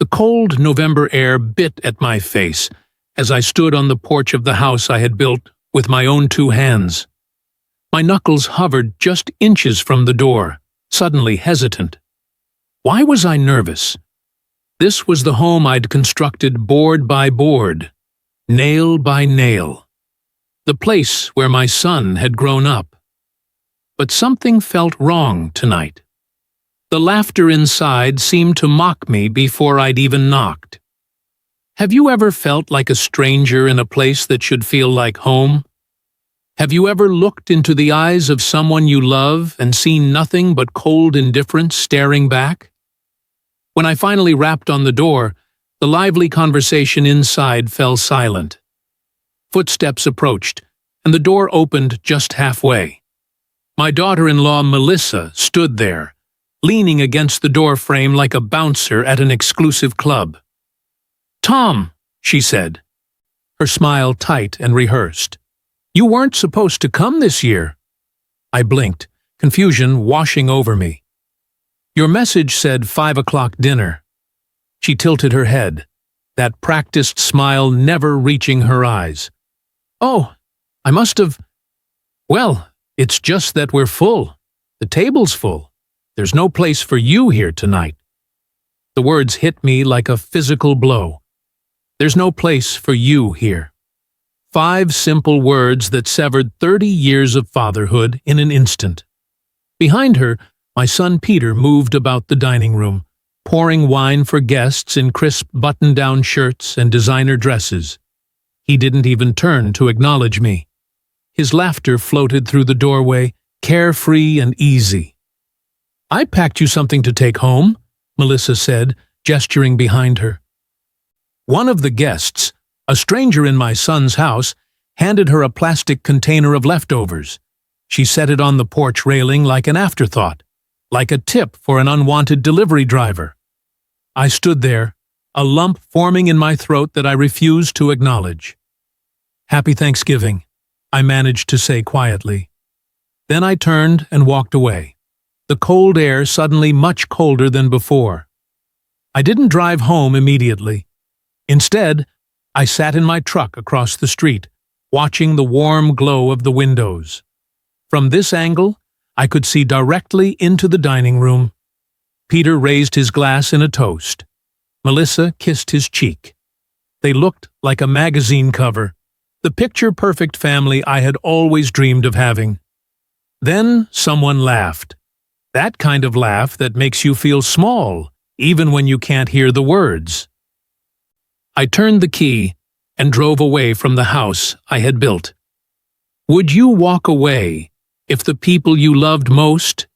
The cold November air bit at my face as I stood on the porch of the house I had built with my own 2 hands. My knuckles hovered just inches from the door, suddenly hesitant. Why was I nervous? This was the home I'd constructed board by board, nail by nail. The place where my son had grown up. But something felt wrong tonight. The laughter inside seemed to mock me before I'd even knocked. Have you ever felt like a stranger in a place that should feel like home? Have you ever looked into the eyes of someone you love and seen nothing but cold indifference staring back? When I finally rapped on the door, the lively conversation inside fell silent. Footsteps approached, and the door opened just halfway. My daughter-in-law Melissa stood there, leaning against the door frame like a bouncer at an exclusive club. "Tom," she said, her smile tight and rehearsed. "You weren't supposed to come this year." I blinked, confusion washing over me. "Your message said 5 o'clock dinner." She tilted her head, that practiced smile never reaching her eyes. "Oh, I must have… Well, it's just that we're full. The table's full. There's no place for you here tonight." The words hit me like a physical blow. There's no place for you here. 5 simple words that severed 30 years of fatherhood in an instant. Behind her, my son Peter moved about the dining room, pouring wine for guests in crisp button-down shirts and designer dresses. He didn't even turn to acknowledge me. His laughter floated through the doorway, carefree and easy. "I packed you something to take home," Melissa said, gesturing behind her. One of the guests, a stranger in my son's house, handed her a plastic container of leftovers. She set it on the porch railing like an afterthought, like a tip for an unwanted delivery driver. I stood there, a lump forming in my throat that I refused to acknowledge. "Happy Thanksgiving," I managed to say quietly. Then I turned and walked away, the cold air suddenly much colder than before. I didn't drive home immediately. Instead, I sat in my truck across the street, watching the warm glow of the windows. From this angle, I could see directly into the dining room. Peter raised his glass in a toast. Melissa kissed his cheek. They looked like a magazine cover, the picture-perfect family I had always dreamed of having. Then someone laughed. That kind of laugh that makes you feel small, even when you can't hear the words. I turned the key and drove away from the house I had built. Would you walk away if the people you loved most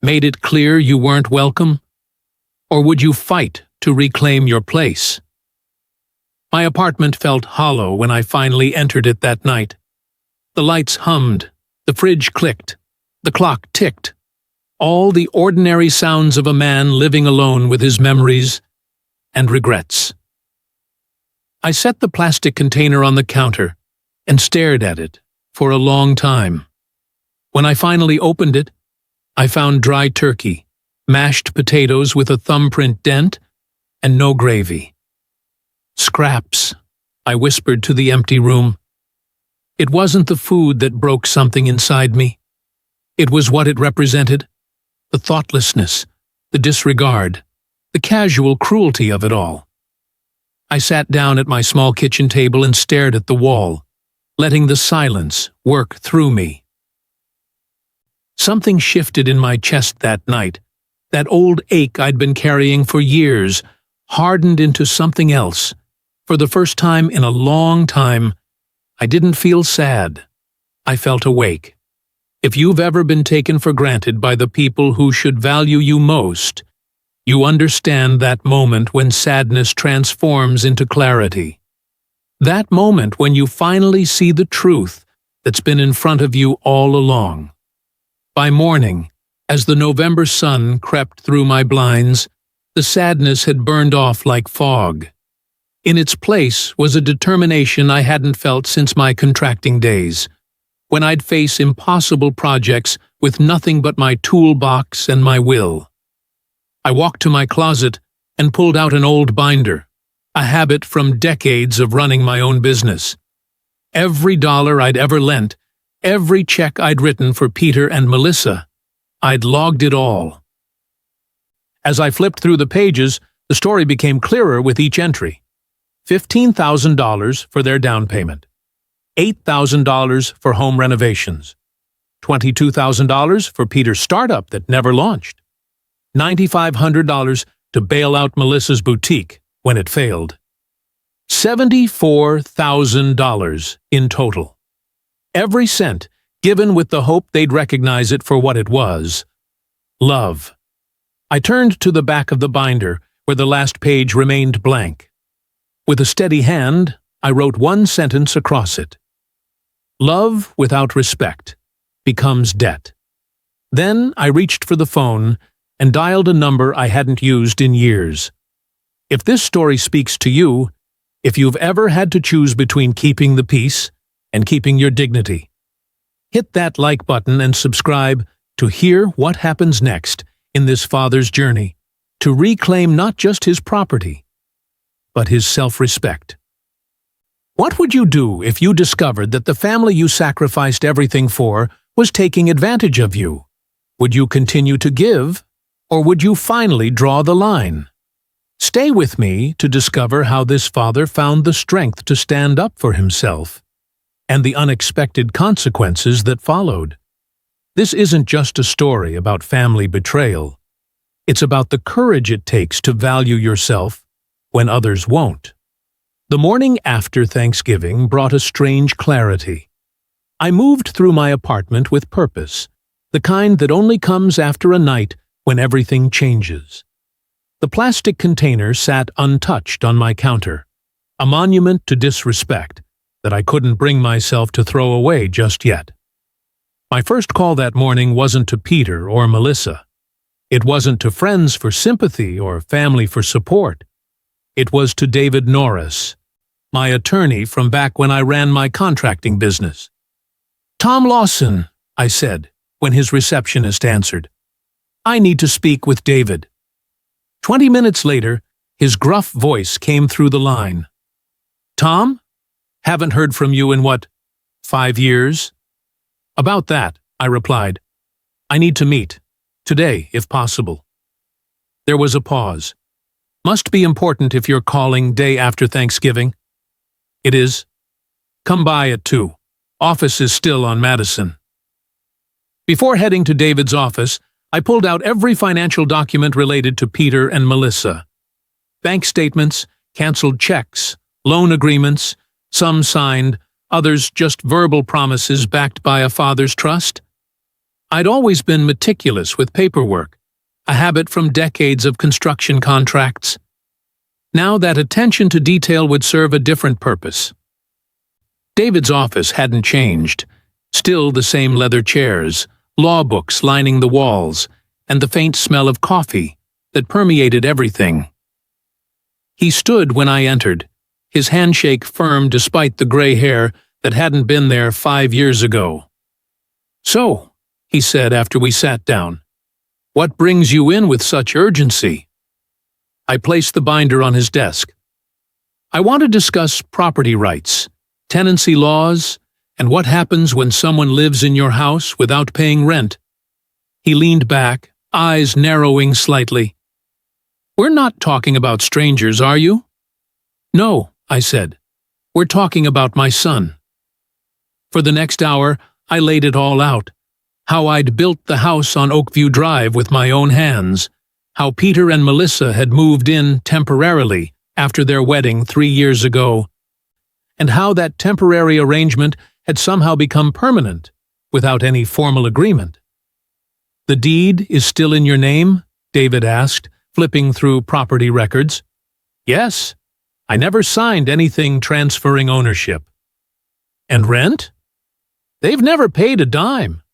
made it clear you weren't welcome? Or would you fight to reclaim your place? My apartment felt hollow when I finally entered it that night. The lights hummed, the fridge clicked, the clock ticked. All the ordinary sounds of a man living alone with his memories and regrets. I set the plastic container on the counter and stared at it for a long time. When I finally opened it, I found dry turkey, mashed potatoes with a thumbprint dent, and no gravy. "Scraps," I whispered to the empty room. It wasn't the food that broke something inside me. It was what it represented, the thoughtlessness, the disregard, the casual cruelty of it all. I sat down at my small kitchen table and stared at the wall, letting the silence work through me. Something shifted in my chest that night. That old ache I'd been carrying for years hardened into something else. For the first time in a long time, I didn't feel sad. I felt awake. If you've ever been taken for granted by the people who should value you most, you understand that moment when sadness transforms into clarity. That moment when you finally see the truth that's been in front of you all along. By morning, as the November sun crept through my blinds, the sadness had burned off like fog. In its place was a determination I hadn't felt since my contracting days, when I'd face impossible projects with nothing but my toolbox and my will. I walked to my closet and pulled out an old binder, a habit from decades of running my own business. Every dollar I'd ever lent, every check I'd written for Peter and Melissa, I'd logged it all. As I flipped through the pages, the story became clearer with each entry. $15,000 for their down payment, $8,000 for home renovations, $22,000 for Peter's startup that never launched, $9,500 to bail out Melissa's boutique when it failed. $74,000 in total. Every cent given with the hope they'd recognize it for what it was: love. I turned to the back of the binder, where the last page remained blank. With a steady hand, I wrote one sentence across it. Love without respect becomes debt. Then I reached for the phone and dialed a number I hadn't used in years. If this story speaks to you, if you've ever had to choose between keeping the peace and keeping your dignity, hit that like button and subscribe to hear what happens next in this father's journey to reclaim not just his property, but his self-respect. What would you do if you discovered that the family you sacrificed everything for was taking advantage of you? Would you continue to give, or would you finally draw the line? Stay with me to discover how this father found the strength to stand up for himself, and the unexpected consequences that followed. This isn't just a story about family betrayal. It's about the courage it takes to value yourself when others won't. The morning after Thanksgiving brought a strange clarity. I moved through my apartment with purpose, the kind that only comes after a night when everything changes. The plastic container sat untouched on my counter, a monument to disrespect that I couldn't bring myself to throw away just yet. My first call that morning wasn't to Peter or Melissa. It wasn't to friends for sympathy or family for support. It was to David Norris, my attorney from back when I ran my contracting business. "Tom Lawson," I said, when his receptionist answered. "I need to speak with David." 20 minutes later, his gruff voice came through the line. "Tom? Haven't heard from you in what, 5 years?" "About that," I replied. "I need to meet. Today, if possible." There was a pause. "Must be important if you're calling day after Thanksgiving." "It is. Come by at 2. Office is still on Madison." Before heading to David's office, I pulled out every financial document related to Peter and Melissa. Bank statements, canceled checks, loan agreements, some signed, others just verbal promises backed by a father's trust. I'd always been meticulous with paperwork, a habit from decades of construction contracts. Now that attention to detail would serve a different purpose. David's office hadn't changed. Still the same leather chairs, law books lining the walls, and the faint smell of coffee that permeated everything. He stood when I entered, his handshake firm despite the gray hair that hadn't been there 5 years ago. "So," he said after we sat down, "what brings you in with such urgency?" I placed the binder on his desk. "I want to discuss property rights, tenancy laws, and what happens when someone lives in your house without paying rent." He leaned back, eyes narrowing slightly. "We're not talking about strangers, are you?" "No," I said. "We're talking about my son." For the next hour, I laid it all out. How I'd built the house on Oakview Drive with my own hands. How Peter and Melissa had moved in temporarily after their wedding 3 years ago. And how that temporary arrangement had somehow become permanent, without any formal agreement. "The deed is still in your name?" David asked, flipping through property records. "Yes. I never signed anything transferring ownership." "And rent?" "They've never paid a dime.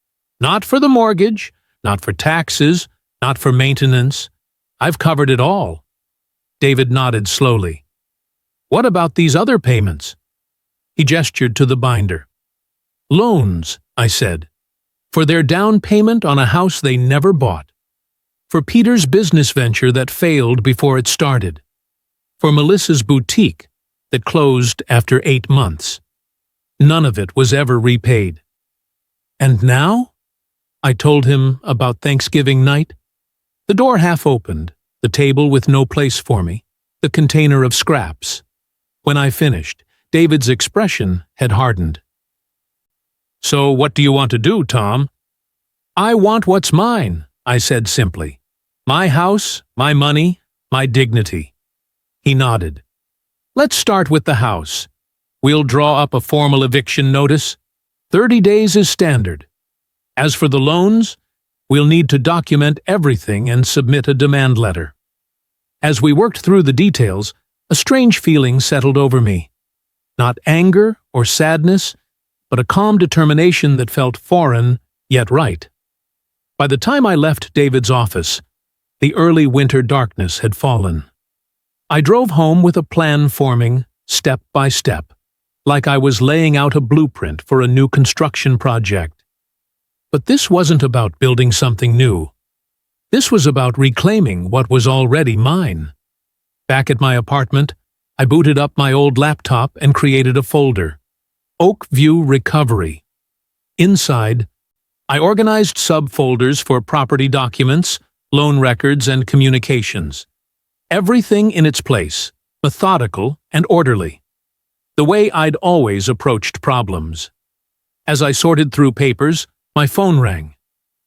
Not for the mortgage, not for taxes, not for maintenance. I've covered it all." David nodded slowly. "What about these other payments?" He gestured to the binder. "Loans," I said, "for their down payment on a house they never bought." For Peter's business venture that failed before it started. For Melissa's boutique that closed after 8 months. None of it was ever repaid. And now? I told him about Thanksgiving night. The door half opened, the table with no place for me, the container of scraps. When I finished, David's expression had hardened. "So what do you want to do, Tom?" "I want what's mine," I said simply. "My house, my money, my dignity." He nodded. "Let's start with the house. We'll draw up a formal eviction notice. 30 days is standard. As for the loans, we'll need to document everything and submit a demand letter." As we worked through the details, a strange feeling settled over me. Not anger or sadness, but a calm determination that felt foreign, yet right. By the time I left David's office, the early winter darkness had fallen. I drove home with a plan forming, step by step, like I was laying out a blueprint for a new construction project. But this wasn't about building something new. This was about reclaiming what was already mine. Back at my apartment, I booted up my old laptop and created a folder, Oak View Recovery. Inside, I organized subfolders for property documents, loan records, and communications. Everything in its place, methodical and orderly. The way I'd always approached problems. As I sorted through papers, my phone rang.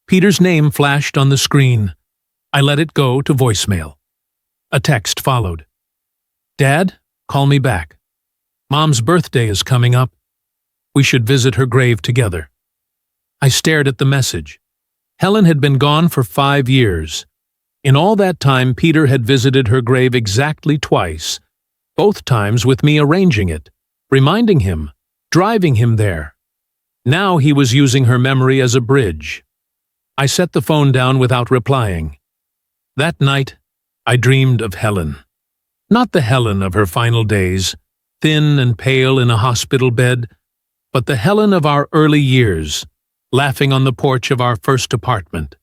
Peter's name flashed on the screen. I let it go to voicemail. A text followed. "Dad, call me back. Mom's birthday is coming up. We should visit her grave together." I stared at the message. Helen had been gone for 5 years. In all that time, Peter had visited her grave exactly twice, both times with me arranging it, reminding him, driving him there. Now he was using her memory as a bridge. I set the phone down without replying. That night, I dreamed of Helen. Not the Helen of her final days, thin and pale in a hospital bed, but the Helen of our early years, laughing on the porch of our first apartment.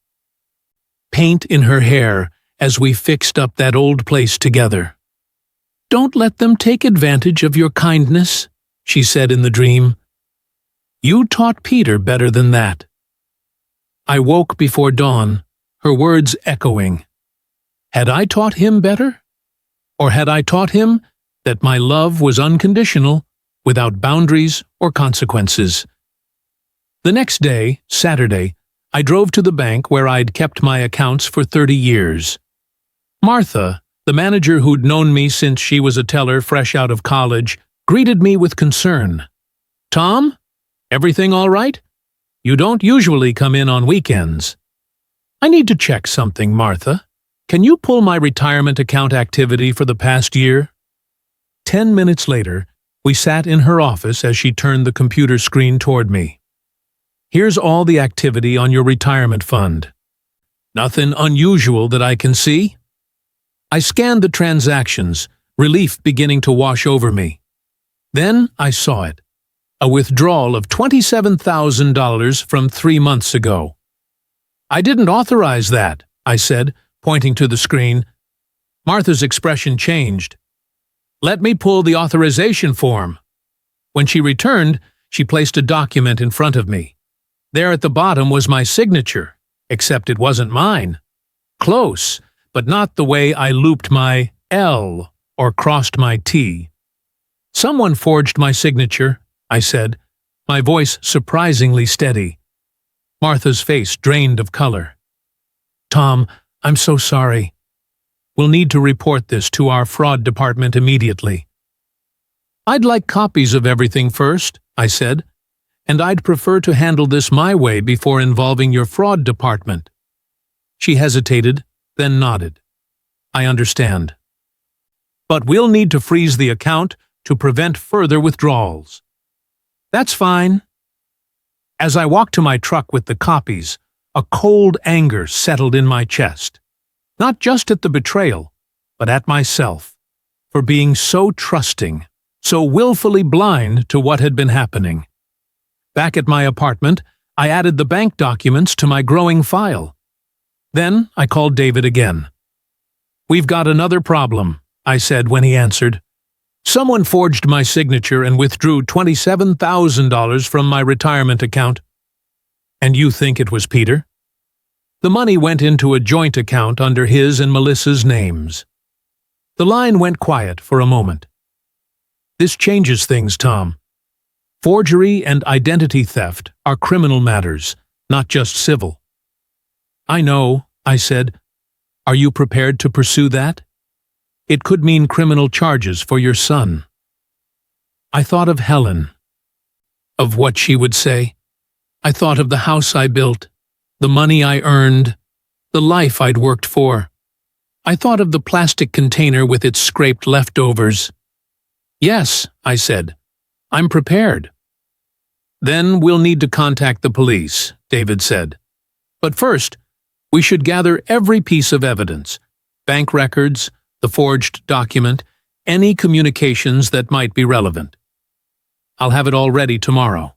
Paint in her hair as we fixed up that old place together. "Don't let them take advantage of your kindness," she said in the dream. "You taught Peter better than that." I woke before dawn, her words echoing. Had I taught him better? Or had I taught him that my love was unconditional, without boundaries or consequences? The next day, Saturday, I drove to the bank where I'd kept my accounts for 30 years. Martha, the manager who'd known me since she was a teller fresh out of college, greeted me with concern. "Tom, everything all right? You don't usually come in on weekends." "I need to check something, Martha. Can you pull my retirement account activity for the past year?" 10 minutes later, we sat in her office as she turned the computer screen toward me. "Here's all the activity on your retirement fund. Nothing unusual that I can see." I scanned the transactions, relief beginning to wash over me. Then I saw it. A withdrawal of $27,000 from 3 months ago. "I didn't authorize that," I said, pointing to the screen. Martha's expression changed. "Let me pull the authorization form." When she returned, she placed a document in front of me. There at the bottom was my signature, except it wasn't mine. Close, but not the way I looped my L or crossed my T. "Someone forged my signature," I said, my voice surprisingly steady. Martha's face drained of color. "Tom, I'm so sorry. We'll need to report this to our fraud department immediately." "I'd like copies of everything first," I said, "and I'd prefer to handle this my way before involving your fraud department." She hesitated, then nodded. "I understand. But we'll need to freeze the account to prevent further withdrawals." "That's fine." As I walked to my truck with the copies, a cold anger settled in my chest. Not just at the betrayal, but at myself, for being so trusting, so willfully blind to what had been happening. Back at my apartment, I added the bank documents to my growing file. Then I called David again. "We've got another problem," I said when he answered. "Someone forged my signature and withdrew $27,000 from my retirement account." "And you think it was Peter?" "The money went into a joint account under his and Melissa's names." The line went quiet for a moment. "This changes things, Tom. Forgery and identity theft are criminal matters, not just civil." "I know," I said. "Are you prepared to pursue that? It could mean criminal charges for your son." I thought of Helen, of what she would say. I thought of the house I built, the money I earned, the life I'd worked for. I thought of the plastic container with its scraped leftovers. "Yes," I said, "I'm prepared." "Then we'll need to contact the police," David said. "But first, we should gather every piece of evidence, bank records, the forged document, any communications that might be relevant. I'll have it all ready tomorrow."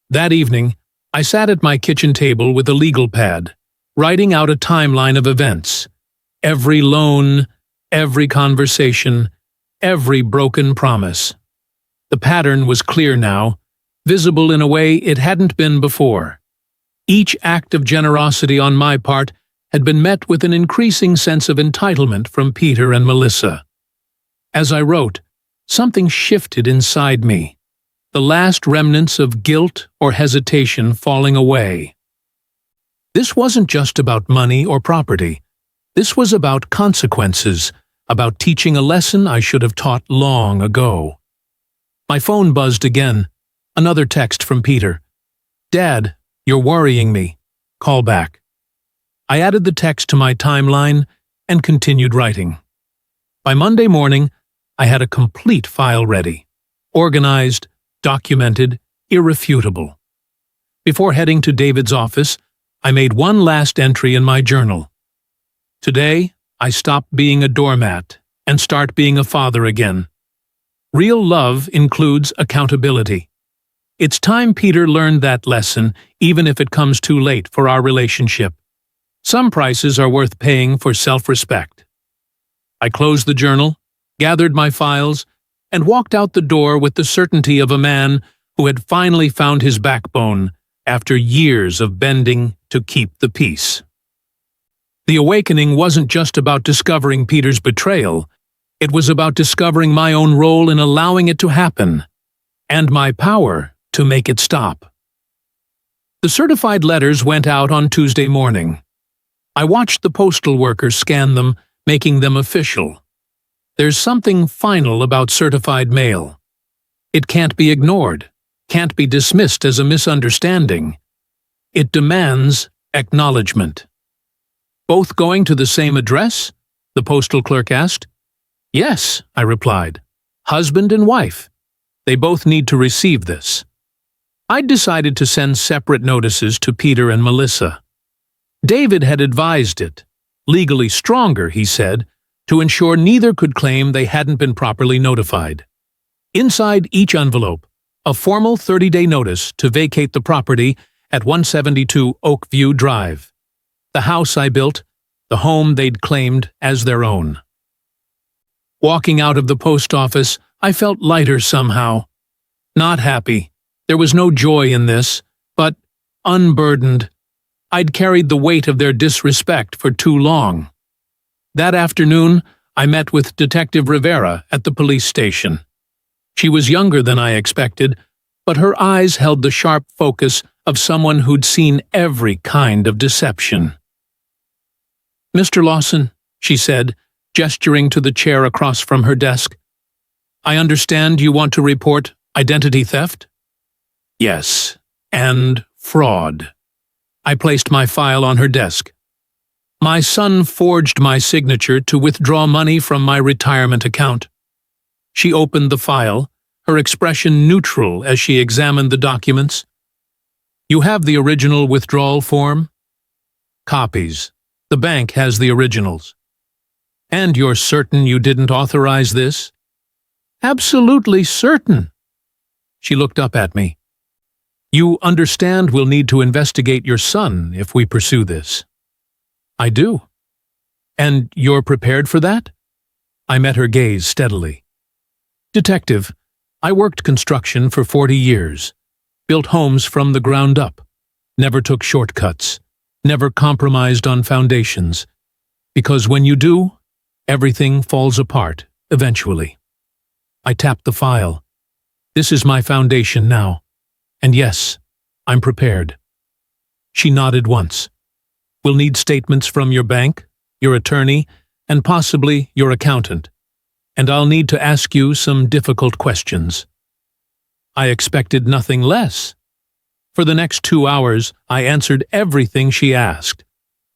That evening, I sat at my kitchen table with a legal pad, writing out a timeline of events. Every loan, every conversation, every broken promise. The pattern was clear now, visible in a way it hadn't been before. Each act of generosity on my part had been met with an increasing sense of entitlement from Peter and Melissa. As I wrote, something shifted inside me, the last remnants of guilt or hesitation falling away. This wasn't just about money or property. This was about consequences, about teaching a lesson I should have taught long ago. My phone buzzed again. Another text from Peter. "Dad, you're worrying me. Call back." I added the text to my timeline and continued writing. By Monday morning, I had a complete file ready, organized, documented, irrefutable. Before heading to David's office, I made one last entry in my journal. Today, I stop being a doormat and start being a father again. Real love includes accountability. It's time Peter learned that lesson, even if it comes too late for our relationship. Some prices are worth paying for self-respect. I closed the journal, gathered my files, and walked out the door with the certainty of a man who had finally found his backbone after years of bending to keep the peace. The awakening wasn't just about discovering Peter's betrayal. It was about discovering my own role in allowing it to happen, and my power to make it stop. The certified letters went out on Tuesday morning. I watched the postal workers scan them, making them official. There's something final about certified mail. It can't be ignored, can't be dismissed as a misunderstanding. It demands acknowledgement. "Both going to the same address?" the postal clerk asked. "Yes," I replied. "Husband and wife. They both need to receive this." I'd decided to send separate notices to Peter and Melissa. David had advised it, legally stronger, he said, to ensure neither could claim they hadn't been properly notified. Inside each envelope, a formal 30-day notice to vacate the property at 172 Oakview Drive, the house I built, the home they'd claimed as their own. Walking out of the post office, I felt lighter somehow. Not happy. There was no joy in this, but unburdened. I'd carried the weight of their disrespect for too long. That afternoon, I met with Detective Rivera at the police station. She was younger than I expected, but her eyes held the sharp focus of someone who'd seen every kind of deception. "Mr. Lawson," she said, gesturing to the chair across from her desk, "I understand you want to report identity theft?" "Yes, and fraud." I placed my file on her desk. "My son forged my signature to withdraw money from my retirement account." She opened the file, her expression neutral as she examined the documents. "You have the original withdrawal form?" "Copies. The bank has the originals." "And you're certain you didn't authorize this?" "Absolutely certain." She looked up at me. "You understand we'll need to investigate your son if we pursue this." I do. And you're prepared for that? I met her gaze steadily. Detective, I worked construction for 40 years, built homes from the ground up, never took shortcuts, never compromised on foundations, because when you do, everything falls apart, eventually. I tapped the file. This is my foundation now, and yes, I'm prepared. She nodded once. We'll need statements from your bank, your attorney, and possibly your accountant. And I'll need to ask you some difficult questions. I expected nothing less. For the next 2 hours, I answered everything she asked.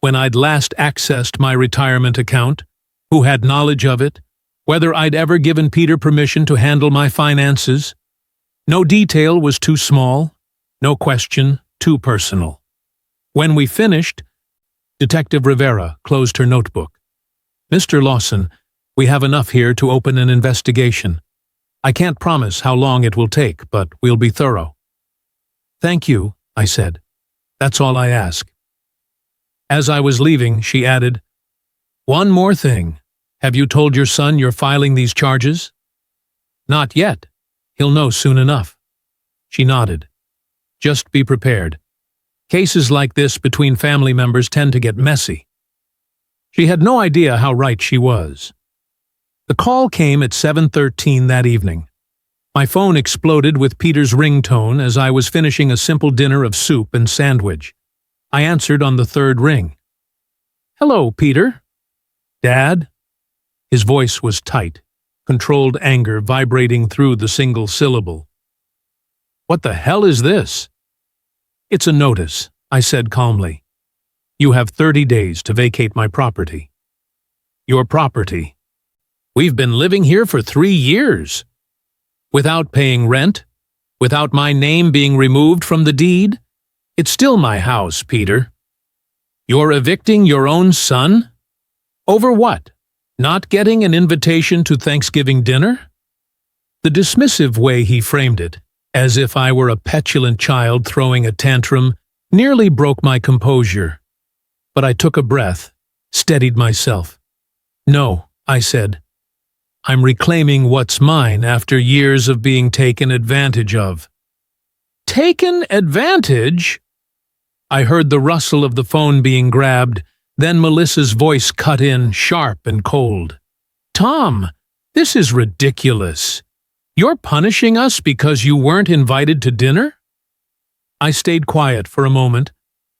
When I'd last accessed my retirement account, who had knowledge of it, whether I'd ever given Peter permission to handle my finances. No detail was too small, no question too personal. When we finished, Detective Rivera closed her notebook. Mr. Lawson, we have enough here to open an investigation. I can't promise how long it will take, but we'll be thorough. Thank you, I said. That's all I ask. As I was leaving, she added, One more thing. Have you told your son you're filing these charges? Not yet. He'll know soon enough. She nodded. Just be prepared. Cases like this between family members tend to get messy. She had no idea how right she was. The call came at 7:13 that evening. My phone exploded with Peter's ringtone as I was finishing a simple dinner of soup and sandwich. I answered on the third ring. Hello, Peter. Dad? His voice was tight, controlled anger vibrating through the single syllable. What the hell is this? It's a notice, I said calmly. You have 30 days to vacate my property. Your property? We've been living here for 3 years. Without paying rent? Without my name being removed from the deed? It's still my house, Peter. You're evicting your own son? Over what? Not getting an invitation to Thanksgiving dinner? The dismissive way he framed it, as if I were a petulant child throwing a tantrum, nearly broke my composure. But I took a breath, steadied myself. No, I said. I'm reclaiming what's mine after years of being taken advantage of. Taken advantage? I heard the rustle of the phone being grabbed, then Melissa's voice cut in, sharp and cold. Tom, this is ridiculous. You're punishing us because you weren't invited to dinner? I stayed quiet for a moment,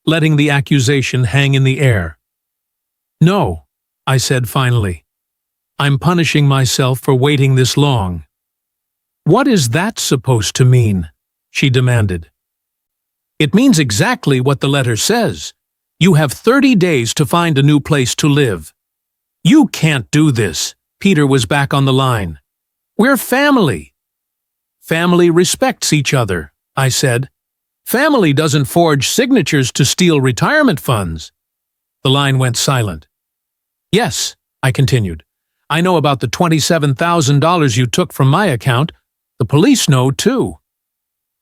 letting the accusation hang in the air. No, I said finally. I'm punishing myself for waiting this long. What is that supposed to mean? She demanded. It means exactly what the letter says. You have 30 days to find a new place to live. You can't do this. Peter was back on the line. We're family. Family respects each other, I said. Family doesn't forge signatures to steal retirement funds. The line went silent. Yes, I continued. I know about the $27,000 you took from my account. The police know, too.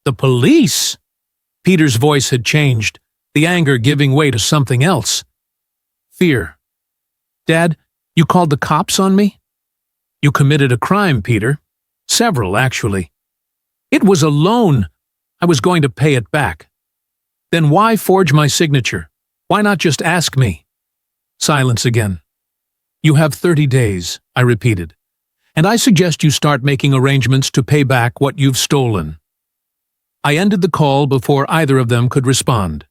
The police? Peter's voice had changed, the anger giving way to something else. Fear. Dad, you called the cops on me? You committed a crime, Peter. Several, actually. It was a loan. I was going to pay it back. Then why forge my signature? Why not just ask me? Silence again. You have 30 days, I repeated, and I suggest you start making arrangements to pay back what you've stolen. I ended the call before either of them could respond.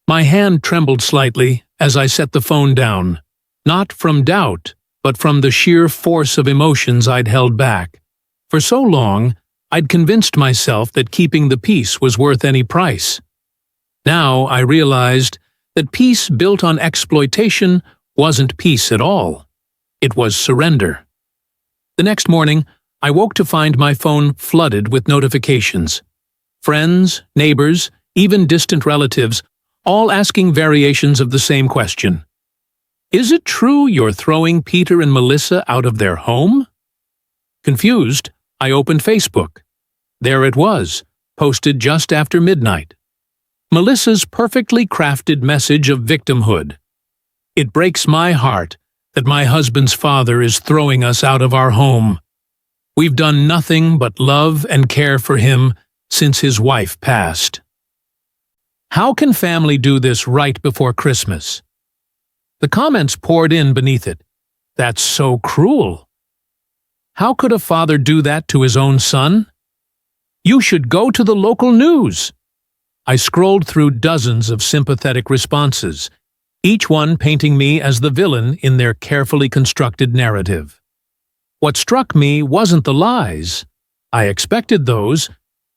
My hand trembled slightly as I set the phone down, not from doubt, but from the sheer force of emotions I'd held back. For so long, I'd convinced myself that keeping the peace was worth any price. Now I realized that peace built on exploitation wasn't peace at all. It was surrender. The next morning, I woke to find my phone flooded with notifications. Friends, neighbors, even distant relatives, all asking variations of the same question. Is it true you're throwing Peter and Melissa out of their home? Confused, I opened Facebook. There it was, posted just after midnight. Melissa's perfectly crafted message of victimhood. It breaks my heart that my husband's father is throwing us out of our home. We've done nothing but love and care for him since his wife passed. How can family do this right before Christmas? The comments poured in beneath it. That's so cruel. How could a father do that to his own son? You should go to the local news. I scrolled through dozens of sympathetic responses, each one painting me as the villain in their carefully constructed narrative. What struck me wasn't the lies. I expected those.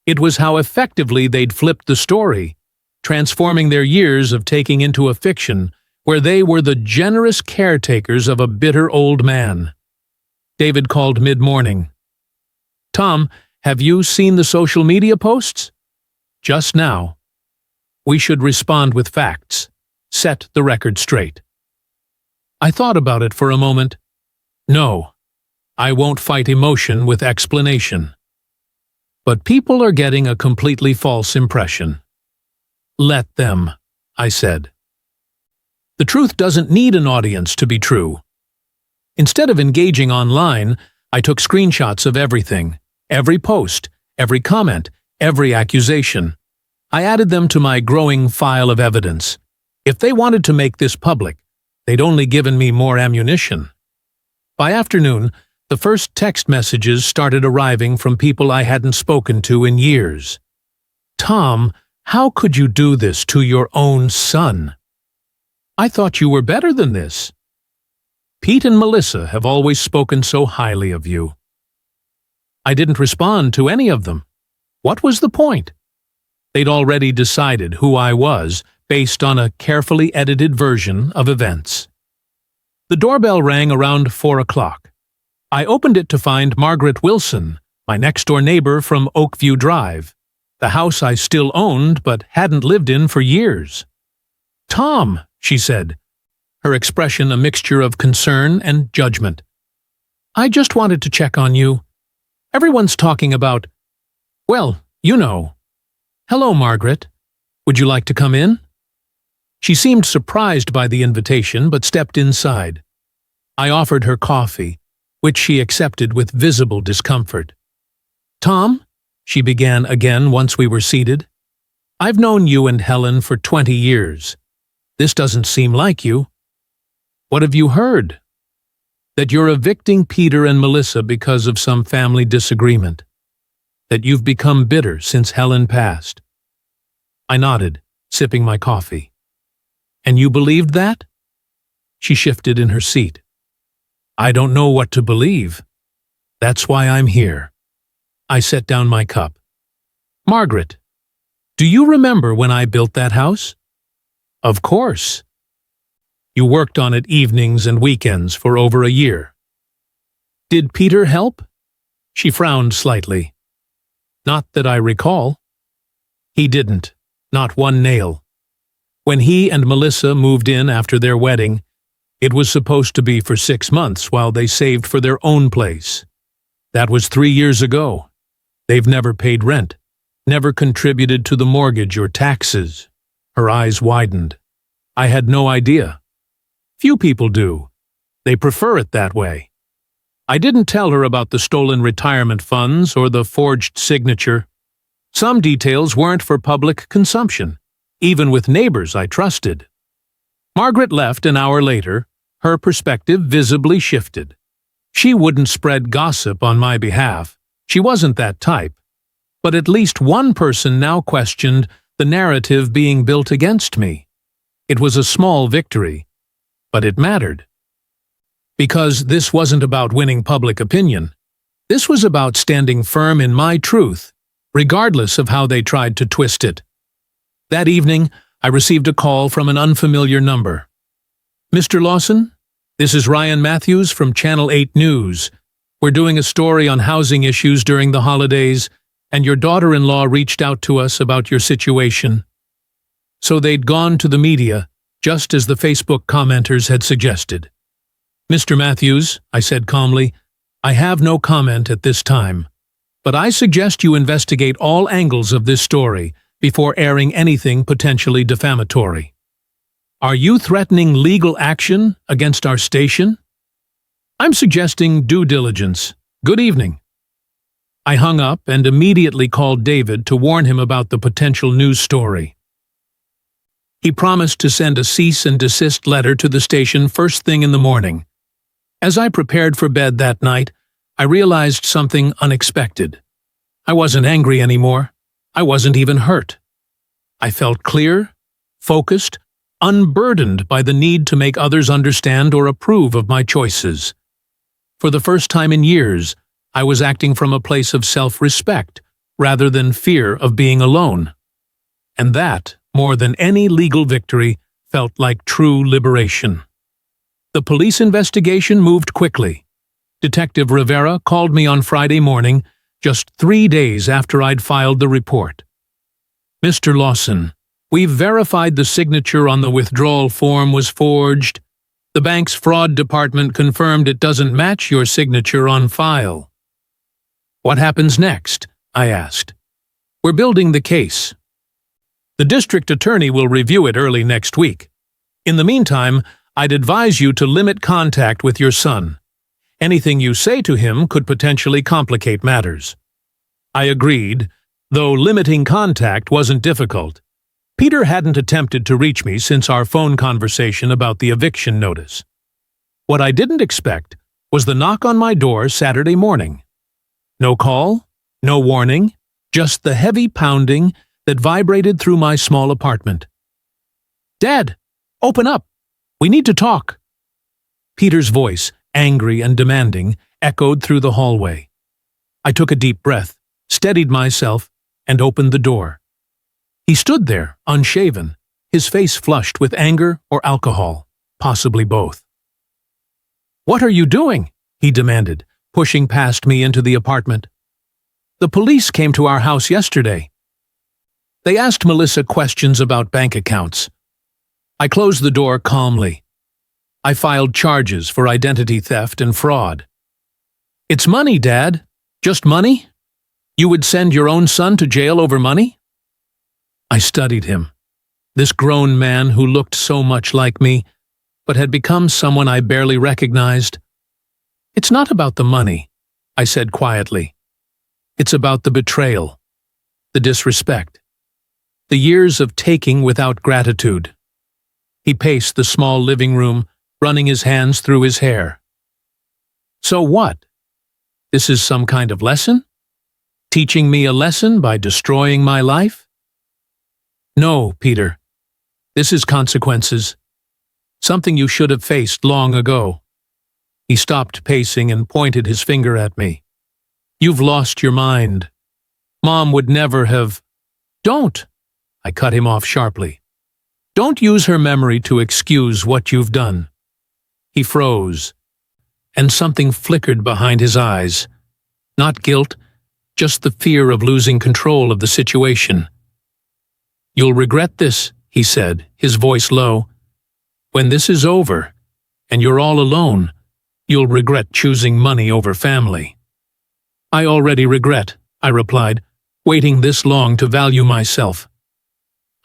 It was how effectively they'd flipped the story, transforming their years of taking into a fiction where they were the generous caretakers of a bitter old man. David called mid-morning. "Tom, have you seen the social media posts?" "Just now." "We should respond with facts. Set the record straight." I thought about it for a moment. No, I won't fight emotion with explanation. But people are getting a completely false impression. Let them, I said. The truth doesn't need an audience to be true. Instead of engaging online, I took screenshots of everything, every post, every comment, every accusation. I added them to my growing file of evidence. If they wanted to make this public, they'd only given me more ammunition. By afternoon, the first text messages started arriving from people I hadn't spoken to in years. "Tom, how could you do this to your own son? I thought you were better than this. Pete and Melissa have always spoken so highly of you." I didn't respond to any of them. What was the point? They'd already decided who I was based on a carefully edited version of events. The doorbell rang around 4 o'clock. I opened it to find Margaret Wilson, my next-door neighbor from Oakview Drive, the house I still owned but hadn't lived in for years. "Tom," she said, her expression a mixture of concern and judgment. "I just wanted to check on you. Everyone's talking about, well, you know." "Hello, Margaret. Would you like to come in?" She seemed surprised by the invitation but stepped inside. I offered her coffee, which she accepted with visible discomfort. "Tom," she began again once we were seated, "I've known you and Helen for 20 years. This doesn't seem like you." "What have you heard?" "That you're evicting Peter and Melissa because of some family disagreement. That you've become bitter since Helen passed." I nodded, sipping my coffee. "And you believed that?" She shifted in her seat. "I don't know what to believe. That's why I'm here." I set down my cup. "Margaret, do you remember when I built that house?" "Of course." "You worked on it evenings and weekends for over a year." "Did Peter help?" She frowned slightly. "Not that I recall." "He didn't. Not one nail. When he and Melissa moved in after their wedding, it was supposed to be for 6 months while they saved for their own place. That was 3 years ago. They've never paid rent, never contributed to the mortgage or taxes." Her eyes widened. "I had no idea. Few people do. They prefer it that way." I didn't tell her about the stolen retirement funds or the forged signature. Some details weren't for public consumption, even with neighbors I trusted. Margaret left an hour later, her perspective visibly shifted. She wouldn't spread gossip on my behalf. She wasn't that type. But at least one person now questioned the narrative being built against me. It was a small victory, but it mattered. Because this wasn't about winning public opinion. This was about standing firm in my truth, regardless of how they tried to twist it. That evening, I received a call from an unfamiliar number. "Mr. Lawson, this is Ryan Matthews from Channel 8 News. We're doing a story on housing issues during the holidays, and your daughter-in-law reached out to us about your situation." So they'd gone to the media, just as the Facebook commenters had suggested. "Mr. Matthews," I said calmly, "I have no comment at this time, but I suggest you investigate all angles of this story before airing anything potentially defamatory." Are you threatening legal action against our station? I'm suggesting due diligence. Good evening. I hung up and immediately called David to warn him about the potential news story. He promised to send a cease and desist letter to the station first thing in the morning. As I prepared for bed that night, I realized something unexpected. I wasn't angry anymore. I wasn't even hurt. I felt clear, focused, unburdened by the need to make others understand or approve of my choices. For the first time in years, I was acting from a place of self-respect rather than fear of being alone. And that, more than any legal victory, felt like true liberation. The police investigation moved quickly. Detective Rivera called me on Friday morning, just 3 days after I'd filed the report. Mr. Lawson, we've verified the signature on the withdrawal form was forged. The bank's fraud department confirmed it doesn't match your signature on file. What happens next? I asked. We're building the case. The district attorney will review it early next week. In the meantime, I'd advise you to limit contact with your son. Anything you say to him could potentially complicate matters. I agreed, though limiting contact wasn't difficult. Peter hadn't attempted to reach me since our phone conversation about the eviction notice. What I didn't expect was the knock on my door Saturday morning. No call, no warning, just the heavy pounding that vibrated through my small apartment. Dad, open up. We need to talk. Peter's voice, angry and demanding, echoed through the hallway. I took a deep breath, steadied myself, and opened the door. He stood there, unshaven, his face flushed with anger or alcohol, possibly both. What are you doing? He demanded, pushing past me into the apartment. The police came to our house yesterday. They asked Melissa questions about bank accounts. I closed the door calmly. I filed charges for identity theft and fraud. It's money, Dad. Just money? You would send your own son to jail over money? I studied him. This grown man who looked so much like me, but had become someone I barely recognized. It's not about the money, I said quietly. It's about the betrayal, the disrespect, the years of taking without gratitude. He paced the small living room, running his hands through his hair. So what? This is some kind of lesson? Teaching me a lesson by destroying my life? No, Peter. This is consequences. Something you should have faced long ago. He stopped pacing and pointed his finger at me. You've lost your mind. Mom would never have... Don't! I cut him off sharply. Don't use her memory to excuse what you've done. He froze, and something flickered behind his eyes. Not guilt, just the fear of losing control of the situation. You'll regret this, he said, his voice low. When this is over, and you're all alone, you'll regret choosing money over family. I already regret, I replied, waiting this long to value myself.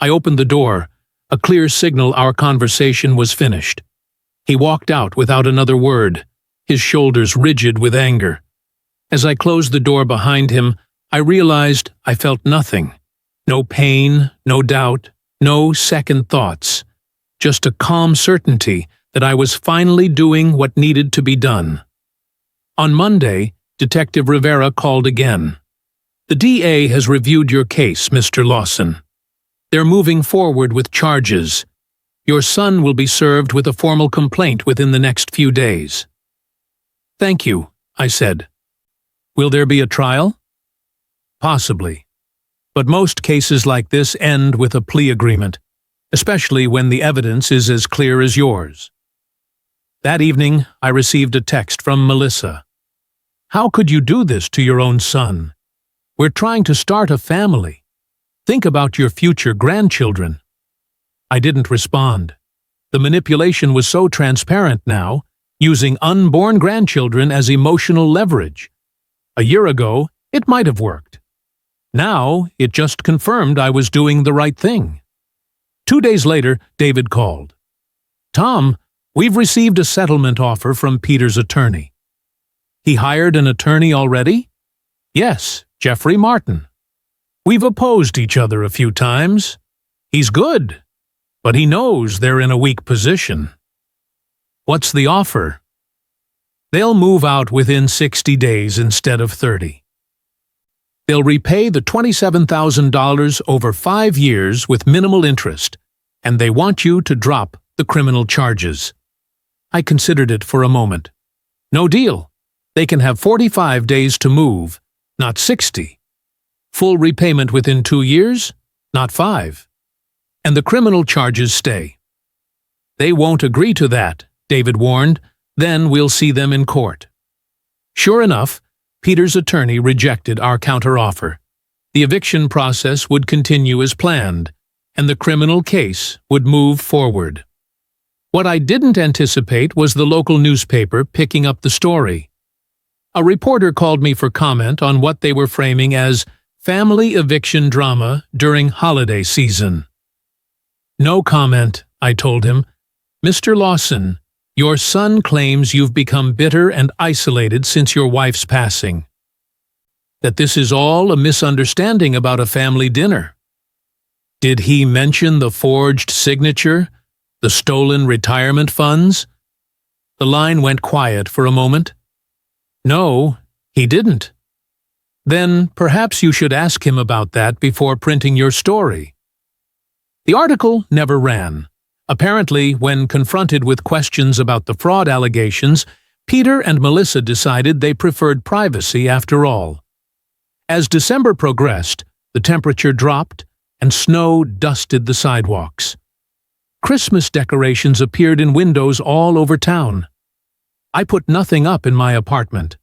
I opened the door, a clear signal our conversation was finished. He walked out without another word, his shoulders rigid with anger. As I closed the door behind him, I realized I felt nothing. No pain, no doubt, no second thoughts. Just a calm certainty that I was finally doing what needed to be done. On Monday, Detective Rivera called again. The DA has reviewed your case, Mr. Lawson. They're moving forward with charges. Your son will be served with a formal complaint within the next few days. Thank you, I said. Will there be a trial? Possibly. But most cases like this end with a plea agreement, especially when the evidence is as clear as yours. That evening, I received a text from Melissa. How could you do this to your own son? We're trying to start a family. Think about your future grandchildren. I didn't respond. The manipulation was so transparent now, using unborn grandchildren as emotional leverage. A year ago, it might have worked. Now, it just confirmed I was doing the right thing. 2 days later, David called. "Tom, we've received a settlement offer from Peter's attorney." "He hired an attorney already?" "Yes, Jeffrey Martin. We've opposed each other a few times. He's good, but he knows they're in a weak position." "What's the offer?" "They'll move out within 60 days instead of 30. They'll repay the $27,000 over 5 years with minimal interest, and they want you to drop the criminal charges." I considered it for a moment. "No deal. They can have 45 days to move, not 60. Full repayment within 2 years, not 5. And the criminal charges stay." "They won't agree to that," David warned. "Then we'll see them in court." Sure enough, Peter's attorney rejected our counteroffer. The eviction process would continue as planned, and the criminal case would move forward. What I didn't anticipate was the local newspaper picking up the story. A reporter called me for comment on what they were framing as family eviction drama during holiday season. "No comment," I told him. "Mr. Lawson, your son claims you've become bitter and isolated since your wife's passing. That this is all a misunderstanding about a family dinner. Did he mention the forged signature? The stolen retirement funds?" The line went quiet for a moment. "No, he didn't." "Then perhaps you should ask him about that before printing your story." The article never ran. Apparently, when confronted with questions about the fraud allegations, Peter and Melissa decided they preferred privacy after all. As December progressed, the temperature dropped and snow dusted the sidewalks. Christmas decorations appeared in windows all over town. I put nothing up in my apartment,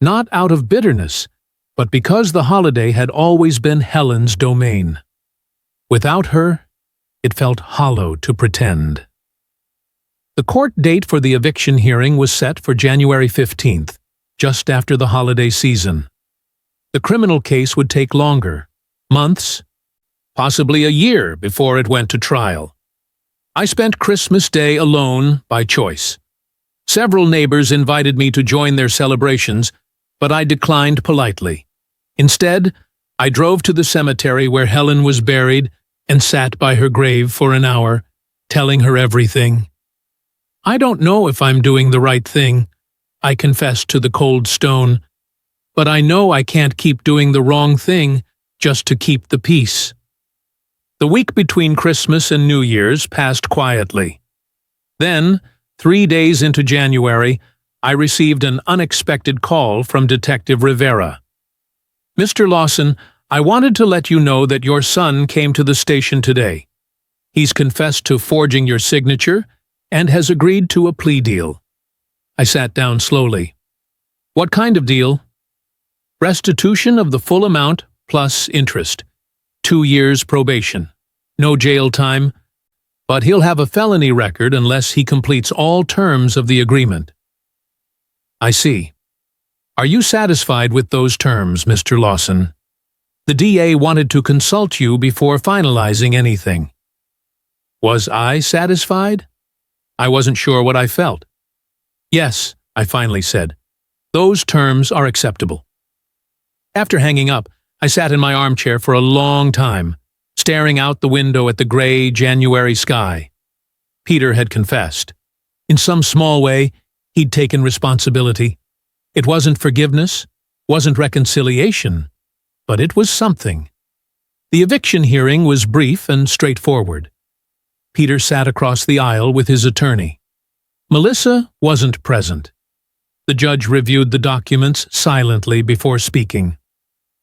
not out of bitterness, but because the holiday had always been Helen's domain. Without her, it felt hollow to pretend. The court date for the eviction hearing was set for January 15th, just after the holiday season. The criminal case would take longer, months, possibly a year before it went to trial. I spent Christmas Day alone by choice. Several neighbors invited me to join their celebrations, but I declined politely. Instead, I drove to the cemetery where Helen was buried and sat by her grave for an hour, telling her everything. "I don't know if I'm doing the right thing," I confessed to the cold stone, "but I know I can't keep doing the wrong thing just to keep the peace." The week between Christmas and New Year's passed quietly. Then, 3 days into January, I received an unexpected call from Detective Rivera. "Mr. Lawson, I wanted to let you know that your son came to the station today. He's confessed to forging your signature and has agreed to a plea deal." I sat down slowly. "What kind of deal?" "Restitution of the full amount plus interest. 2 years probation. No jail time, but he'll have a felony record unless he completes all terms of the agreement." "I see. Are you satisfied with those terms, Mr. Lawson? The DA wanted to consult you before finalizing anything." Was I satisfied? I wasn't sure what I felt. "Yes," I finally said. "Those terms are acceptable." After hanging up, I sat in my armchair for a long time, staring out the window at the gray January sky. Peter had confessed. In some small way, he'd taken responsibility. It wasn't forgiveness, wasn't reconciliation, but it was something. The eviction hearing was brief and straightforward. Peter sat across the aisle with his attorney. Melissa wasn't present. The judge reviewed the documents silently before speaking.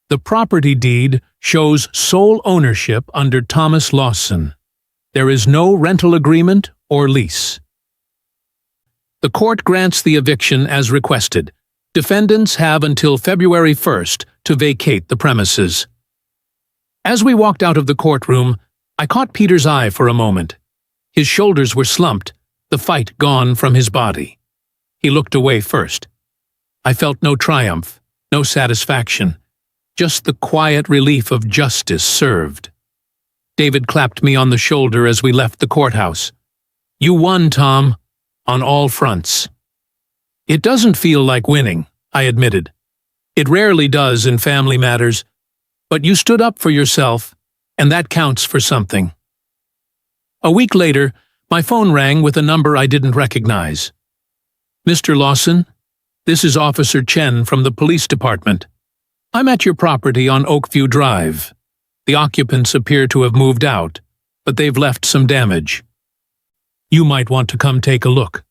The property deed shows sole ownership under Thomas Lawson. There is no rental agreement or lease. The court grants the eviction as requested. Defendants have until February 1st to vacate the premises. As we walked out of the courtroom, I caught Peter's eye for a moment. His shoulders were slumped, the fight gone from his body. He looked away first. I felt no triumph, no satisfaction, just the quiet relief of justice served. David clapped me on the shoulder as we left the courthouse. You won, Tom, on all fronts. It doesn't feel like winning, I admitted. It rarely does in family matters, but you stood up for yourself, and that counts for something. A week later, my phone rang with a number I didn't recognize. Mr. Lawson, this is Officer Chen from the police department. I'm at your property on Oakview Drive. The occupants appear to have moved out, but they've left some damage. You might want to come take a look.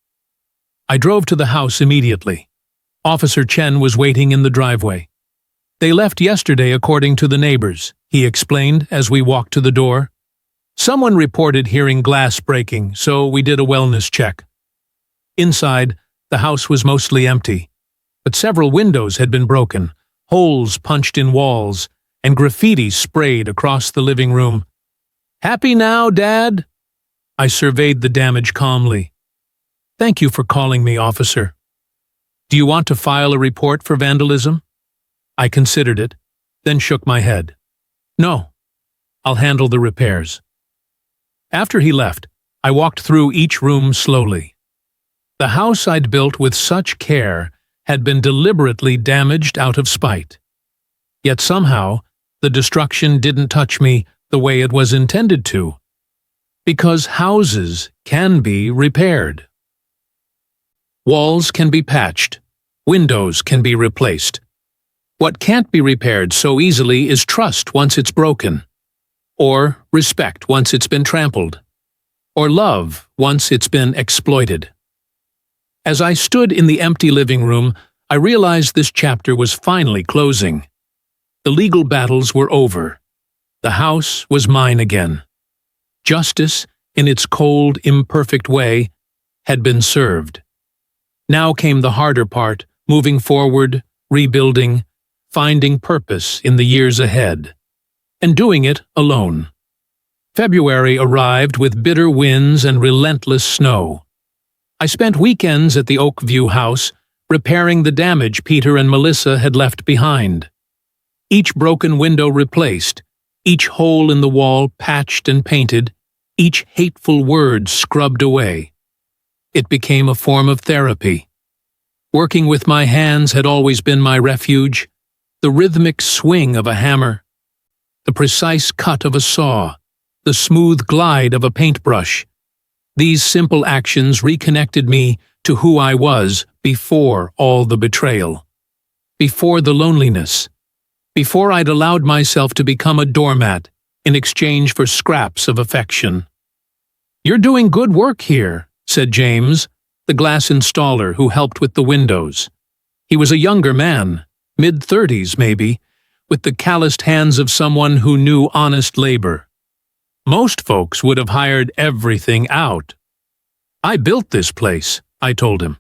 I drove to the house immediately. Officer Chen was waiting in the driveway. They left yesterday according to the neighbors, he explained as we walked to the door. Someone reported hearing glass breaking, so we did a wellness check. Inside, the house was mostly empty, but several windows had been broken, holes punched in walls, and graffiti sprayed across the living room. Happy now, Dad? I surveyed the damage calmly. Thank you for calling me, officer. Do you want to file a report for vandalism? I considered it, then shook my head. No, I'll handle the repairs. After he left, I walked through each room slowly. The house I'd built with such care had been deliberately damaged out of spite. Yet somehow, the destruction didn't touch me the way it was intended to. Because houses can be repaired. Walls can be patched. Windows can be replaced. What can't be repaired so easily is trust once it's broken, or respect once it's been trampled, or love once it's been exploited. As I stood in the empty living room, I realized this chapter was finally closing. The legal battles were over. The house was mine again. Justice, in its cold, imperfect way, had been served. Now came the harder part, moving forward, rebuilding, finding purpose in the years ahead, and doing it alone. February arrived with bitter winds and relentless snow. I spent weekends at the Oakview house, repairing the damage Peter and Melissa had left behind. Each broken window replaced, each hole in the wall patched and painted, each hateful word scrubbed away. It became a form of therapy. Working with my hands had always been my refuge. The rhythmic swing of a hammer, the precise cut of a saw, the smooth glide of a paintbrush. These simple actions reconnected me to who I was before all the betrayal, before the loneliness, before I'd allowed myself to become a doormat in exchange for scraps of affection. "You're doing good work here," said James, the glass installer who helped with the windows. He was a younger man, mid-30s maybe, with the calloused hands of someone who knew honest labor. Most folks would have hired everything out. "I built this place," I told him.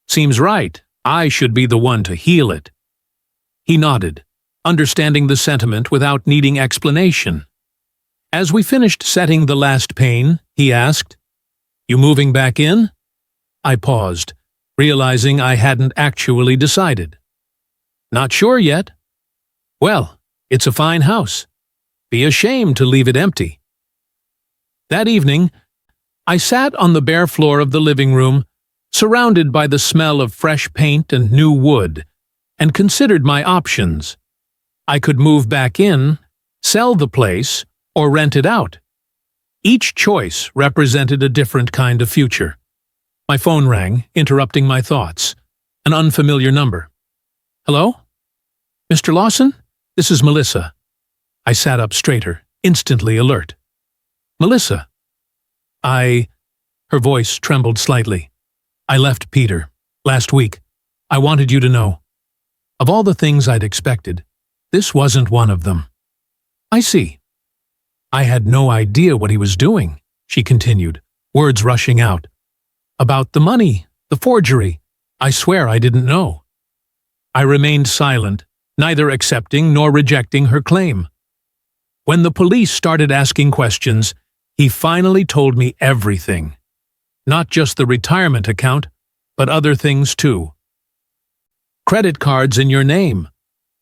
"Seems right. I should be the one to heal it." He nodded, understanding the sentiment without needing explanation. As we finished setting the last pane, he asked, "You moving back in?" I paused, realizing I hadn't actually decided. "Not sure yet." "Well, it's a fine house. Be a shame to leave it empty." That evening, I sat on the bare floor of the living room, surrounded by the smell of fresh paint and new wood, and considered my options. I could move back in, sell the place, or rent it out. Each choice represented a different kind of future. My phone rang, interrupting my thoughts. An unfamiliar number. "Hello? Mr. Lawson? This is Melissa." I sat up straighter, instantly alert. "Melissa." Her voice trembled slightly. "I left Peter. Last week. I wanted you to know. Of all the things I'd expected, this wasn't one of them." "I see." "I had no idea what he was doing," she continued, words rushing out. "About the money, the forgery. I swear I didn't know." I remained silent, neither accepting nor rejecting her claim. When the police started asking questions, he finally told me everything. Not just the retirement account, but other things too. Credit cards in your name.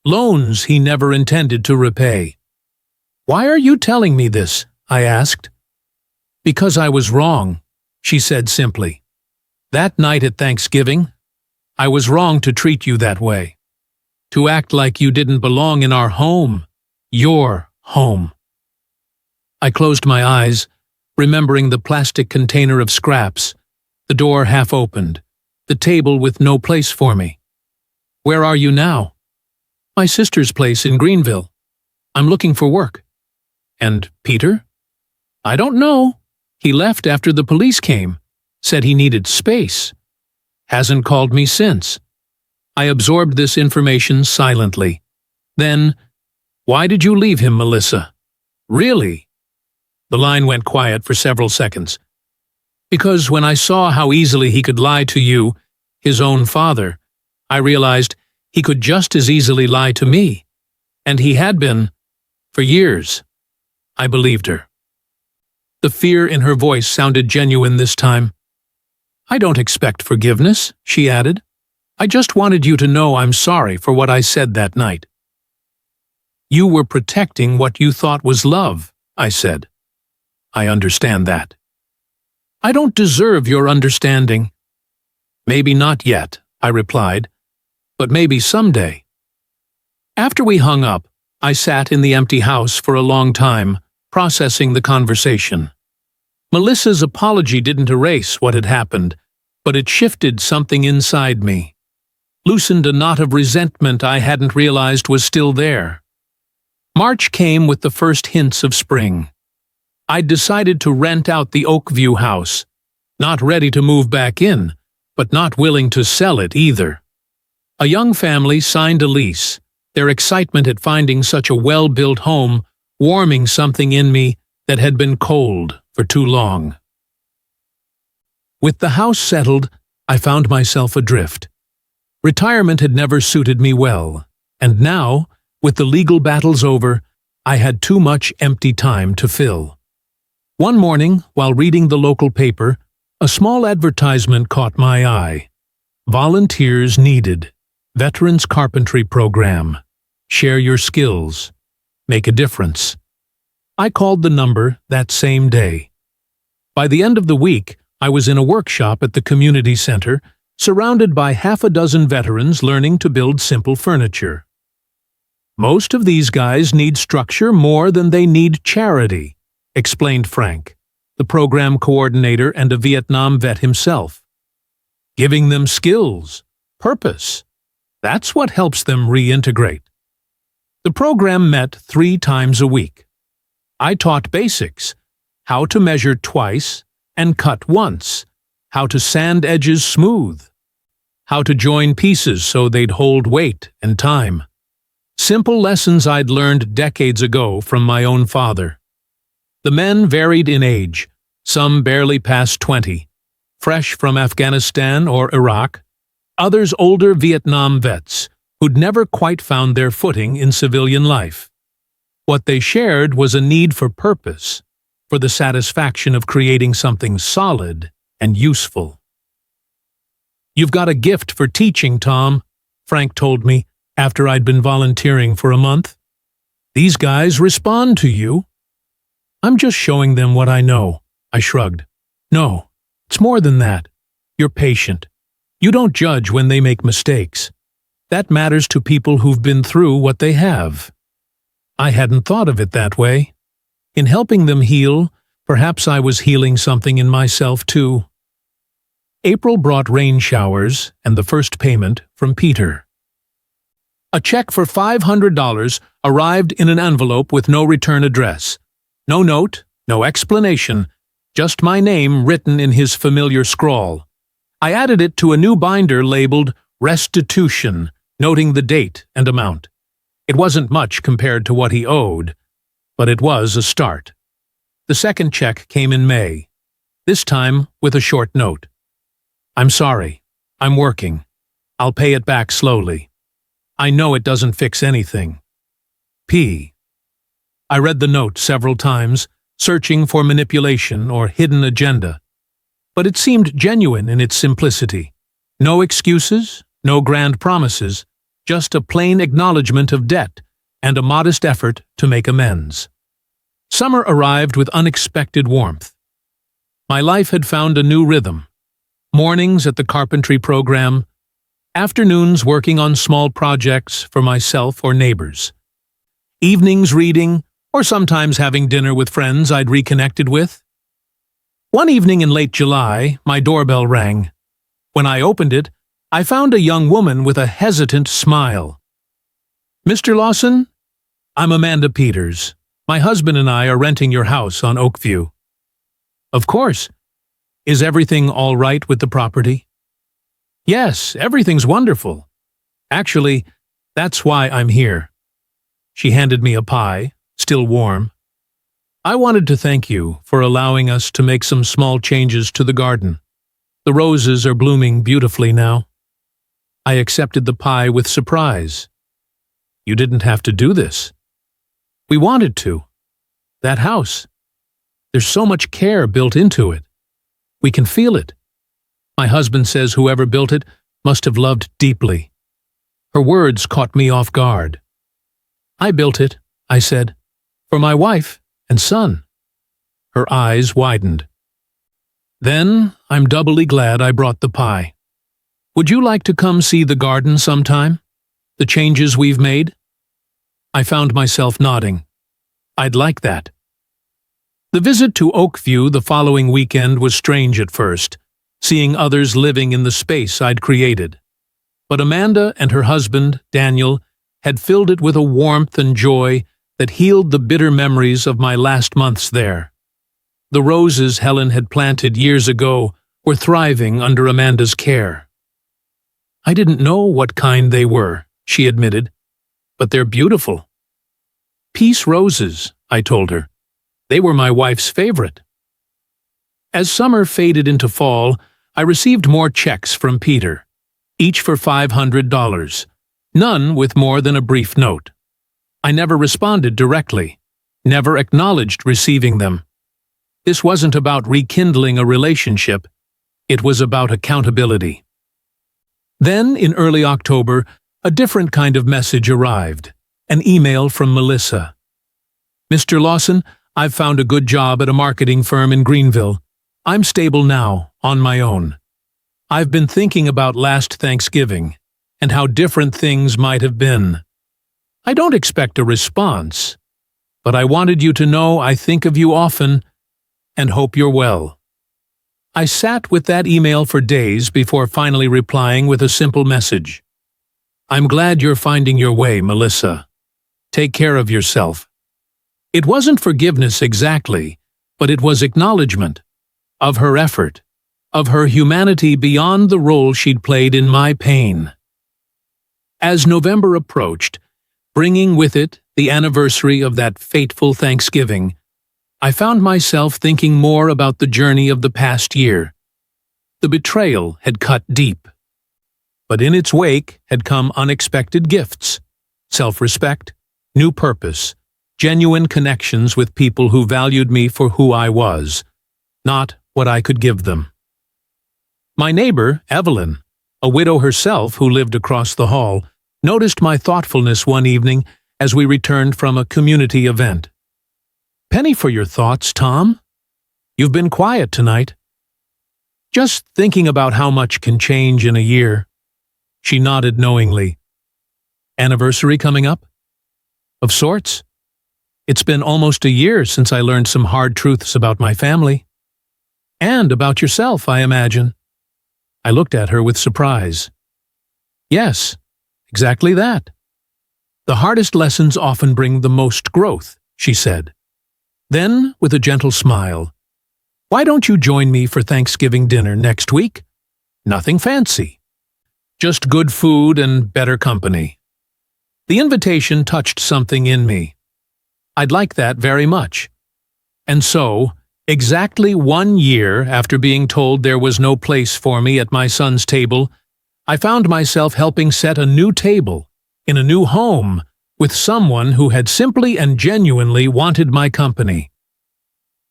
Loans he never intended to repay. "Why are you telling me this?" I asked. "Because I was wrong. she said simply. That night at Thanksgiving, I was wrong to treat you that way. To act like you didn't belong in our home, your home. I closed my eyes, remembering the plastic container of scraps, the door half opened, the table with no place for me. Where are you now? My sister's place in Greenville. I'm looking for work. And Peter? I don't know. He left after the police came, said he needed space. Hasn't called me since. I absorbed this information silently. Then, why did you leave him, Melissa? Really? The line went quiet for several seconds. Because when I saw how easily he could lie to you, his own father, I realized he could just as easily lie to me. And he had been, for years. I believed her. The fear in her voice sounded genuine this time. I don't expect forgiveness, she added. I just wanted you to know I'm sorry for what I said that night. You were protecting what you thought was love, I said. I understand that. I don't deserve your understanding. Maybe not yet, I replied, but maybe someday. After we hung up, I sat in the empty house for a long time, processing the conversation. Melissa's apology didn't erase what had happened, but it shifted something inside me, loosened a knot of resentment I hadn't realized was still there. March came with the first hints of spring. I'd decided to rent out the Oakview house, not ready to move back in, but not willing to sell it either. A young family signed a lease, their excitement at finding such a well-built home warming something in me that had been cold for too long. With the house settled, I found myself adrift. Retirement had never suited me well, and now, with the legal battles over, I had too much empty time to fill. One morning, while reading the local paper, a small advertisement caught my eye. Volunteers needed. Veterans Carpentry Program. Share your skills. Make a difference. I called the number that same day. By the end of the week, I was in a workshop at the community center, surrounded by half a dozen veterans learning to build simple furniture. Most of these guys need structure more than they need charity, explained Frank, the program coordinator and a Vietnam vet himself. Giving them skills, purpose, that's what helps them reintegrate. The program met 3 times a week. I taught basics, how to measure twice and cut once, how to sand edges smooth, how to join pieces so they'd hold weight and time. Simple lessons I'd learned decades ago from my own father. The men varied in age, some barely past 20, fresh from Afghanistan or Iraq, others older Vietnam vets who'd never quite found their footing in civilian life. What they shared was a need for purpose, for the satisfaction of creating something solid and useful. You've got a gift for teaching, Tom, Frank told me after I'd been volunteering for a month. These guys respond to you. I'm just showing them what I know, I shrugged. No, it's more than that. You're patient. You don't judge when they make mistakes. That matters to people who've been through what they have. I hadn't thought of it that way. In helping them heal, perhaps I was healing something in myself too. April brought rain showers and the first payment from Peter. A check for $500 arrived in an envelope with no return address. No note, no explanation, just my name written in his familiar scrawl. I added it to a new binder labeled Restitution, noting the date and amount. It wasn't much compared to what he owed, but it was a start. The second check came in May, this time with a short note. I'm sorry. I'm working. I'll pay it back slowly. I know it doesn't fix anything. P. I read the note several times, searching for manipulation or hidden agenda. But it seemed genuine in its simplicity. No excuses, no grand promises, just a plain acknowledgement of debt and a modest effort to make amends. Summer arrived with unexpected warmth. My life had found a new rhythm. Mornings at the carpentry program, afternoons working on small projects for myself or neighbors, evenings reading, or sometimes having dinner with friends I'd reconnected with. One evening in late July, my doorbell rang. When I opened it, I found a young woman with a hesitant smile. "Mr. Lawson? I'm Amanda Peters. My husband and I are renting your house on Oakview." "Of course. Is everything all right with the property?" "Yes, everything's wonderful. Actually, that's why I'm here." She handed me a pie, still warm. "I wanted to thank you for allowing us to make some small changes to the garden. The roses are blooming beautifully now." I accepted the pie with surprise. "You didn't have to do this." "We wanted to. That house. There's so much care built into it. We can feel it. My husband says whoever built it must have loved deeply." Her words caught me off guard. "I built it," I said, "for my wife and son." Her eyes widened. "Then I'm doubly glad I brought the pie. Would you like to come see the garden sometime? The changes we've made?" I found myself nodding. I'd like that. The visit to Oakview the following weekend was strange at first, seeing others living in the space I'd created. But Amanda and her husband, Daniel, had filled it with a warmth and joy that healed the bitter memories of my last months there. The roses Helen had planted years ago were thriving under Amanda's care. "I didn't know what kind they were," she admitted, "but they're beautiful." "Peace roses," I told her. "They were my wife's favorite." As summer faded into fall, I received more checks from Peter, each for $500, none with more than a brief note. I never responded directly, never acknowledged receiving them. This wasn't about rekindling a relationship, it was about accountability. Then, in early October, a different kind of message arrived, an email from Melissa. "Mr. Lawson, I've found a good job at a marketing firm in Greenville. I'm stable now, on my own. I've been thinking about last Thanksgiving, and how different things might have been. I don't expect a response, but I wanted you to know I think of you often, and hope you're well." I sat with that email for days before finally replying with a simple message. "I'm glad you're finding your way, Melissa. Take care of yourself." It wasn't forgiveness exactly, but it was acknowledgement of her effort, of her humanity beyond the role she'd played in my pain. As November approached, bringing with it the anniversary of that fateful Thanksgiving, I found myself thinking more about the journey of the past year. The betrayal had cut deep, but in its wake had come unexpected gifts, self-respect, new purpose, genuine connections with people who valued me for who I was, not what I could give them. My neighbor, Evelyn, a widow herself who lived across the hall, noticed my thoughtfulness one evening as we returned from a community event. "Penny for your thoughts, Tom. You've been quiet tonight." "Just thinking about how much can change in a year." She nodded knowingly. "Anniversary coming up?" "Of sorts. It's been almost a year since I learned some hard truths about my family." "And about yourself, I imagine." I looked at her with surprise. "Yes, exactly that. The hardest lessons often bring the most growth," she said. Then, with a gentle smile, "Why don't you join me for Thanksgiving dinner next week? Nothing fancy. Just good food and better company." The invitation touched something in me. I'd like that very much. And so, exactly 1 year after being told there was no place for me at my son's table, I found myself helping set a new table, in a new home, with someone who had simply and genuinely wanted my company.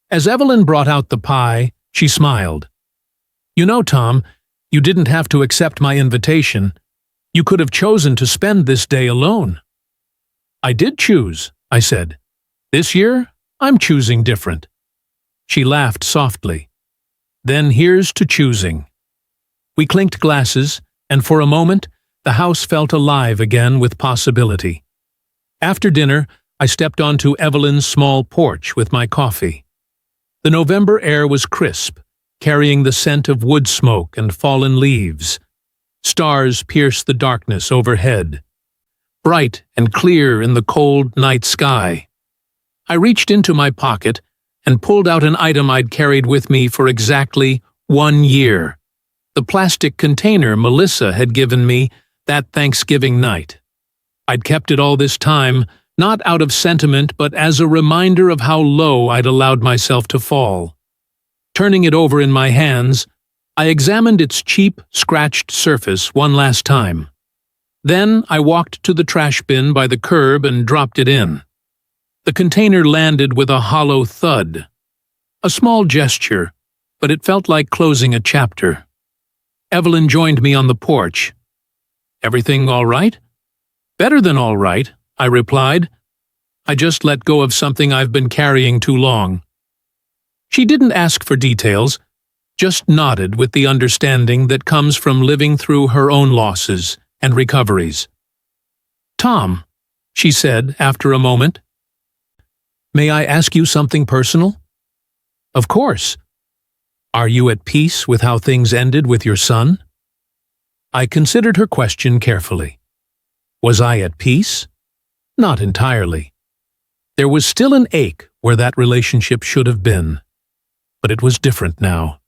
As Evelyn brought out the pie, she smiled. "You know, Tom, you didn't have to accept my invitation. You could have chosen to spend this day alone." "I did choose," I said. "This year, I'm choosing different." She laughed softly. Then here's to choosing. We clinked glasses, and for a moment, the house felt alive again with possibility. After dinner, I stepped onto Evelyn's small porch with my coffee. The November air was crisp, carrying the scent of wood smoke and fallen leaves. Stars pierced the darkness overhead, bright and clear in the cold night sky. I reached into my pocket and pulled out an item I'd carried with me for exactly 1 year. The plastic container Melissa had given me that Thanksgiving night. I'd kept it all this time, not out of sentiment, but as a reminder of how low I'd allowed myself to fall. Turning it over in my hands, I examined its cheap, scratched surface one last time. Then I walked to the trash bin by the curb and dropped it in. The container landed with a hollow thud. A small gesture, but it felt like closing a chapter. Evelyn joined me on the porch. "Everything all right?" "Better than all right," I replied. "I just let go of something I've been carrying too long." She didn't ask for details, just nodded with the understanding that comes from living through her own losses and recoveries. "Tom," she said after a moment, "may I ask you something personal?" "Of course." "Are you at peace with how things ended with your son?" I considered her question carefully. Was I at peace? Not entirely. There was still an ache where that relationship should have been. But it was different now.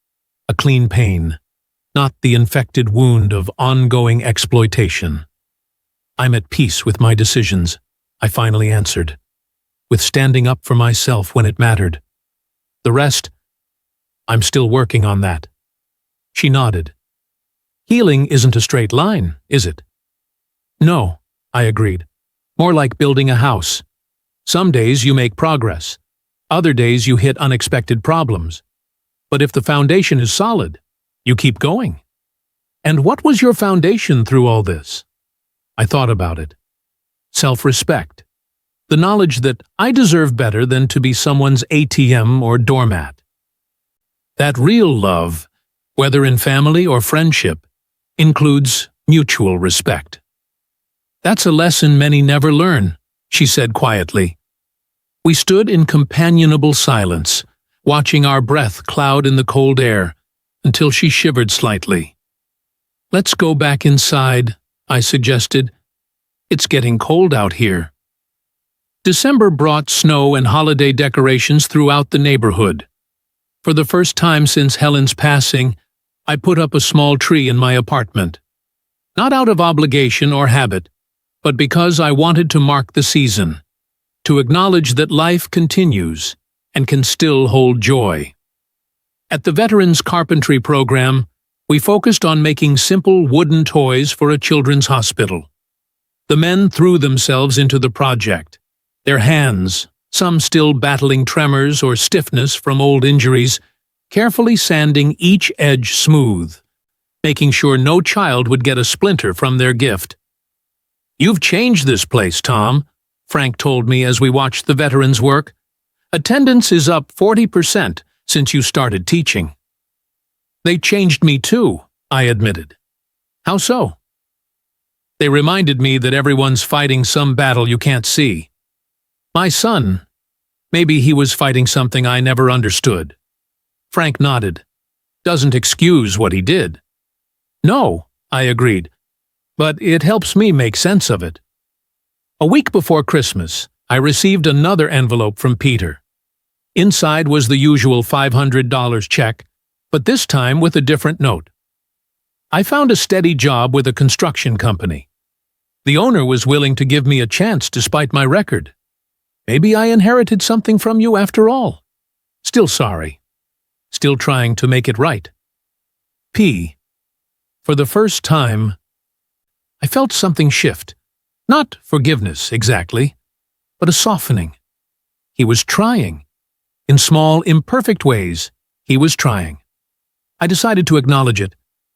A clean pain, not the infected wound of ongoing exploitation. "I'm at peace with my decisions," I finally answered, "with standing up for myself when it mattered. The rest, I'm still working on that." She nodded. "Healing isn't a straight line, is it?" "No," I agreed. "More like building a house. Some days you make progress. Other days you hit unexpected problems. But if the foundation is solid, you keep going." "And what was your foundation through all this?" I thought about it. Self-respect. The knowledge that I deserve better than to be someone's ATM or doormat. That real love, whether in family or friendship, includes mutual respect. "That's a lesson many never learn," she said quietly. We stood in companionable silence, watching our breath cloud in the cold air, until she shivered slightly. "Let's go back inside," I suggested. "It's getting cold out here." December brought snow and holiday decorations throughout the neighborhood. For the first time since Helen's passing, I put up a small tree in my apartment. Not out of obligation or habit, but because I wanted to mark the season, to acknowledge that life continues and can still hold joy. At the Veterans Carpentry program, we focused on making simple wooden toys for a children's hospital. The men threw themselves into the project, their hands, some still battling tremors or stiffness from old injuries, carefully sanding each edge smooth, making sure no child would get a splinter from their gift. "You've changed this place, Tom," Frank told me as we watched the veterans work. "Attendance is up 40% since you started teaching." "They changed me too," I admitted. "How so?" "They reminded me that everyone's fighting some battle you can't see. My son, maybe he was fighting something I never understood." Frank nodded. "Doesn't excuse what he did." "No," I agreed, "but it helps me make sense of it." A week before Christmas, I received another envelope from Peter. Inside was the usual $500 check, but this time with a different note. I found a steady job with a construction company. The owner was willing to give me a chance despite my record. Maybe I inherited something from you after all. Still sorry. Still trying to make it right. P. For the first time, I felt something shift. Not forgiveness, exactly, but a softening. He was trying. In small, imperfect ways, he was trying. I decided to acknowledge it,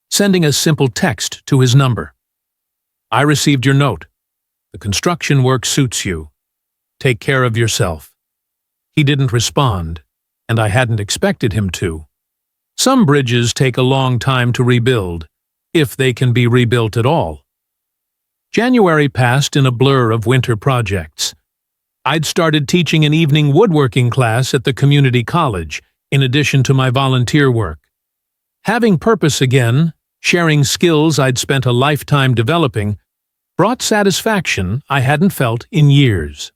sending a simple text to his number. "I received your note. The construction work suits you. Take care of yourself." He didn't respond, and I hadn't expected him to. Some bridges take a long time to rebuild, if they can be rebuilt at all. January passed in a blur of winter projects. I'd started teaching an evening woodworking class at the community college, in addition to my volunteer work. Having purpose again, sharing skills I'd spent a lifetime developing, brought satisfaction I hadn't felt in years.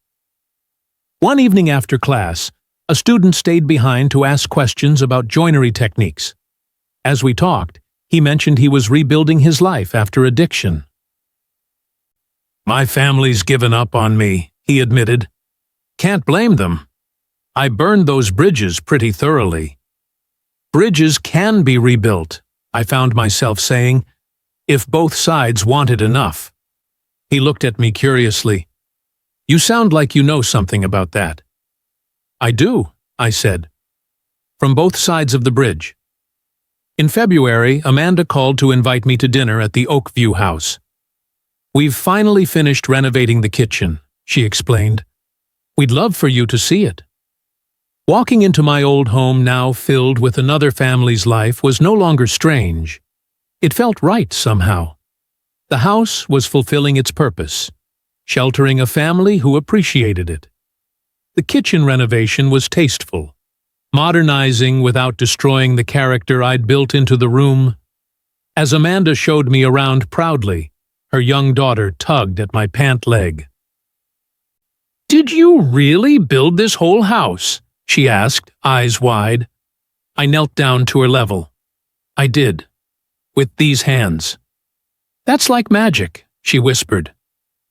One evening after class, a student stayed behind to ask questions about joinery techniques. As we talked, he mentioned he was rebuilding his life after addiction. "My family's given up on me," he admitted. "Can't blame them. I burned those bridges pretty thoroughly." "Bridges can be rebuilt," I found myself saying, "if both sides wanted enough." He looked at me curiously. "You sound like you know something about that." "I do," I said. "From both sides of the bridge." In February, Amanda called to invite me to dinner at the Oakview house. "We've finally finished renovating the kitchen," she explained. "We'd love for you to see it." Walking into my old home, now filled with another family's life, was no longer strange. It felt right somehow. The house was fulfilling its purpose, sheltering a family who appreciated it. The kitchen renovation was tasteful, modernizing without destroying the character I'd built into the room. As Amanda showed me around proudly, her young daughter tugged at my pant leg. "Did you really build this whole house?" she asked, eyes wide. I knelt down to her level. "I did. With these hands." "That's like magic," she whispered.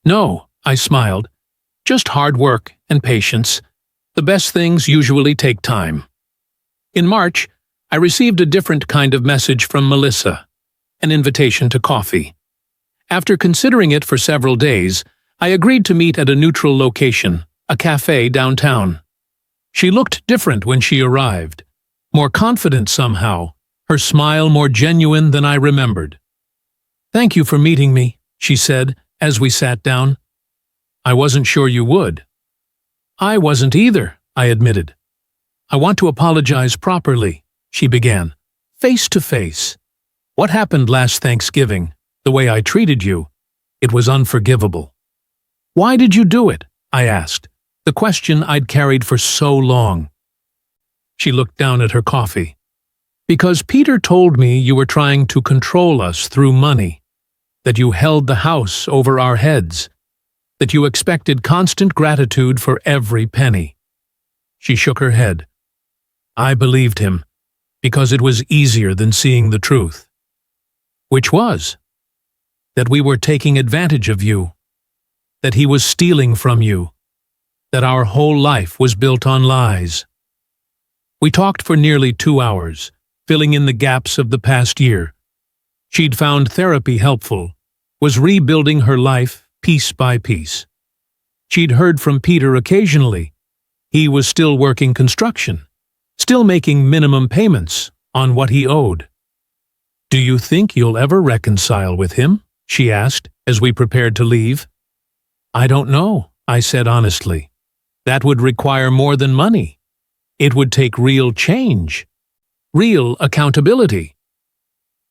"No," I smiled. "Just hard work and patience. The best things usually take time." In March, I received a different kind of message from Melissa, an invitation to coffee. After considering it for several days, I agreed to meet at a neutral location, a cafe downtown. She looked different when she arrived, more confident somehow, her smile more genuine than I remembered. "Thank you for meeting me," she said as we sat down. "I wasn't sure you would." "I wasn't either," I admitted. "I want to apologize properly," she began, "face to face. What happened last Thanksgiving, the way I treated you, it was unforgivable." "Why did you do it?" I asked, the question I'd carried for so long. She looked down at her coffee. "Because Peter told me you were trying to control us through money, that you held the house over our heads, that you expected constant gratitude for every penny." She shook her head. I believed him, because it was easier than seeing the truth. Which was that we were taking advantage of you, that he was stealing from you, that our whole life was built on lies. We talked for nearly 2 hours, filling in the gaps of the past year. She'd found therapy helpful, was rebuilding her life piece by piece. She'd heard from Peter occasionally. He was still working construction, still making minimum payments on what he owed. "Do you think you'll ever reconcile with him?" she asked as we prepared to leave. "I don't know," I said honestly. "That would require more than money. It would take real change, real accountability."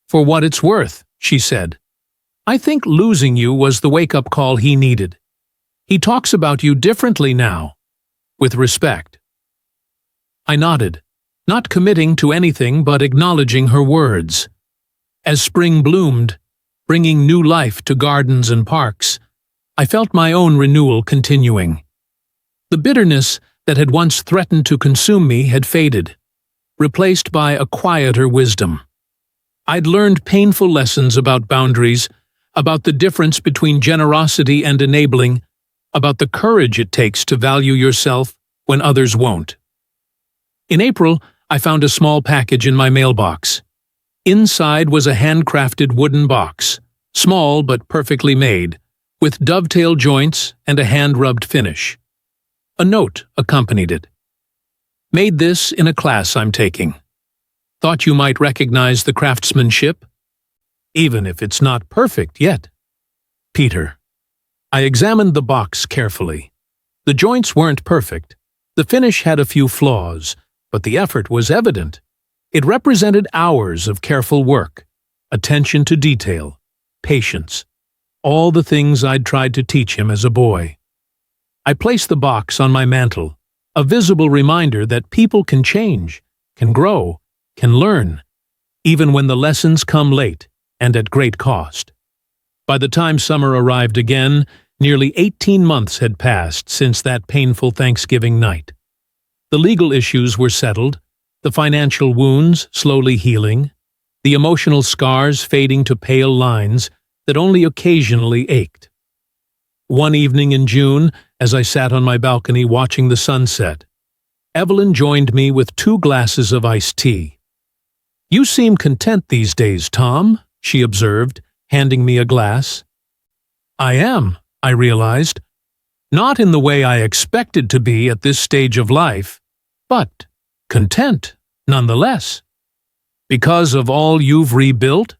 "For what it's worth," she said, "I think losing you was the wake-up call he needed. He talks about you differently now, with respect." I nodded, not committing to anything but acknowledging her words. As spring bloomed, bringing new life to gardens and parks, I felt my own renewal continuing. The bitterness that had once threatened to consume me had faded, replaced by a quieter wisdom. I'd learned painful lessons about boundaries, about the difference between generosity and enabling, about the courage it takes to value yourself when others won't. In April, I found a small package in my mailbox. Inside was a handcrafted wooden box, small but perfectly made, with dovetail joints and a hand-rubbed finish. A note accompanied it. "Made this in a class I'm taking. Thought you might recognize the craftsmanship, even if it's not perfect yet. Peter." I examined the box carefully. The joints weren't perfect. The finish had a few flaws, but the effort was evident. It represented hours of careful work, attention to detail, patience, all the things I'd tried to teach him as a boy. I placed the box on my mantel, a visible reminder that people can change, can grow, can learn, even when the lessons come late and at great cost. By the time summer arrived again, nearly 18 months had passed since that painful Thanksgiving night. The legal issues were settled, the financial wounds slowly healing, the emotional scars fading to pale lines that only occasionally ached. One evening in June, as I sat on my balcony watching the sunset, Evelyn joined me with 2 glasses of iced tea. "You seem content these days, Tom," she observed, handing me a glass. "I am," I realized. "Not in the way I expected to be at this stage of life, but content, nonetheless. Because of all you've rebuilt?"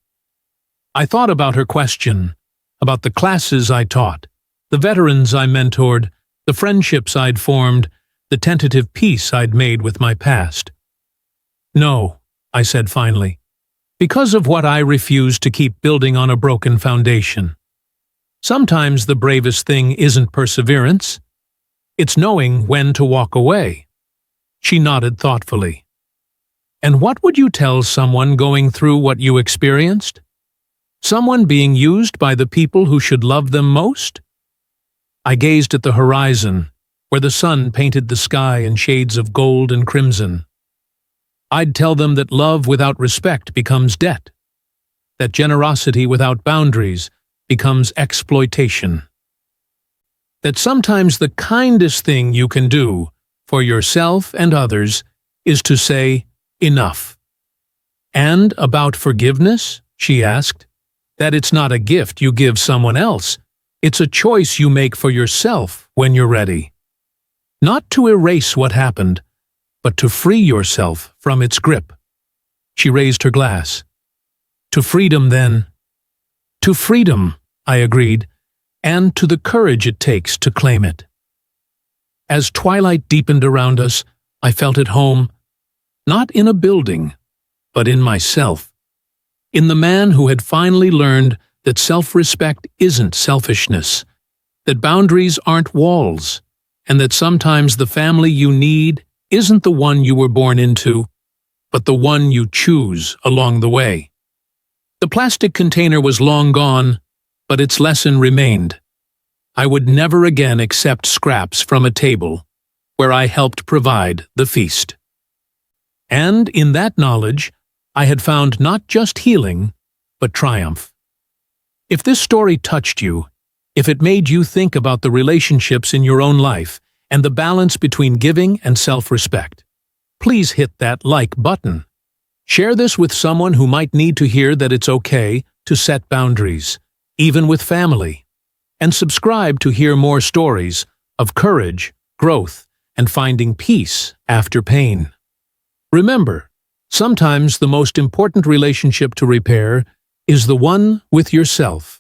I thought about her question, about the classes I taught, the veterans I mentored, the friendships I'd formed, the tentative peace I'd made with my past. "No," I said finally, "because of what I refuse to keep building on a broken foundation. Sometimes the bravest thing isn't perseverance. It's knowing when to walk away." She nodded thoughtfully. "And what would you tell someone going through what you experienced? Someone being used by the people who should love them most?" I gazed at the horizon, where the sun painted the sky in shades of gold and crimson. I'd tell them that love without respect becomes debt, that generosity without boundaries becomes exploitation, that sometimes the kindest thing you can do for yourself and others is to say, "Enough." "And about forgiveness?" she asked. "That it's not a gift you give someone else, it's a choice you make for yourself when you're ready. Not to erase what happened, but to free yourself from its grip." She raised her glass. "To freedom, then." "To freedom," I agreed, "and to the courage it takes to claim it." As twilight deepened around us, I felt at home, not in a building, but in myself, in the man who had finally learned that self-respect isn't selfishness, that boundaries aren't walls, and that sometimes the family you need isn't the one you were born into, but the one you choose along the way. The plastic container was long gone, but its lesson remained. I would never again accept scraps from a table where I helped provide the feast. And in that knowledge, I had found not just healing, but triumph. If this story touched you, if it made you think about the relationships in your own life and the balance between giving and self-respect, please hit that like button. Share this with someone who might need to hear that it's okay to set boundaries, even with family. And subscribe to hear more stories of courage, growth, and finding peace after pain. Remember, sometimes the most important relationship to repair is the one with yourself.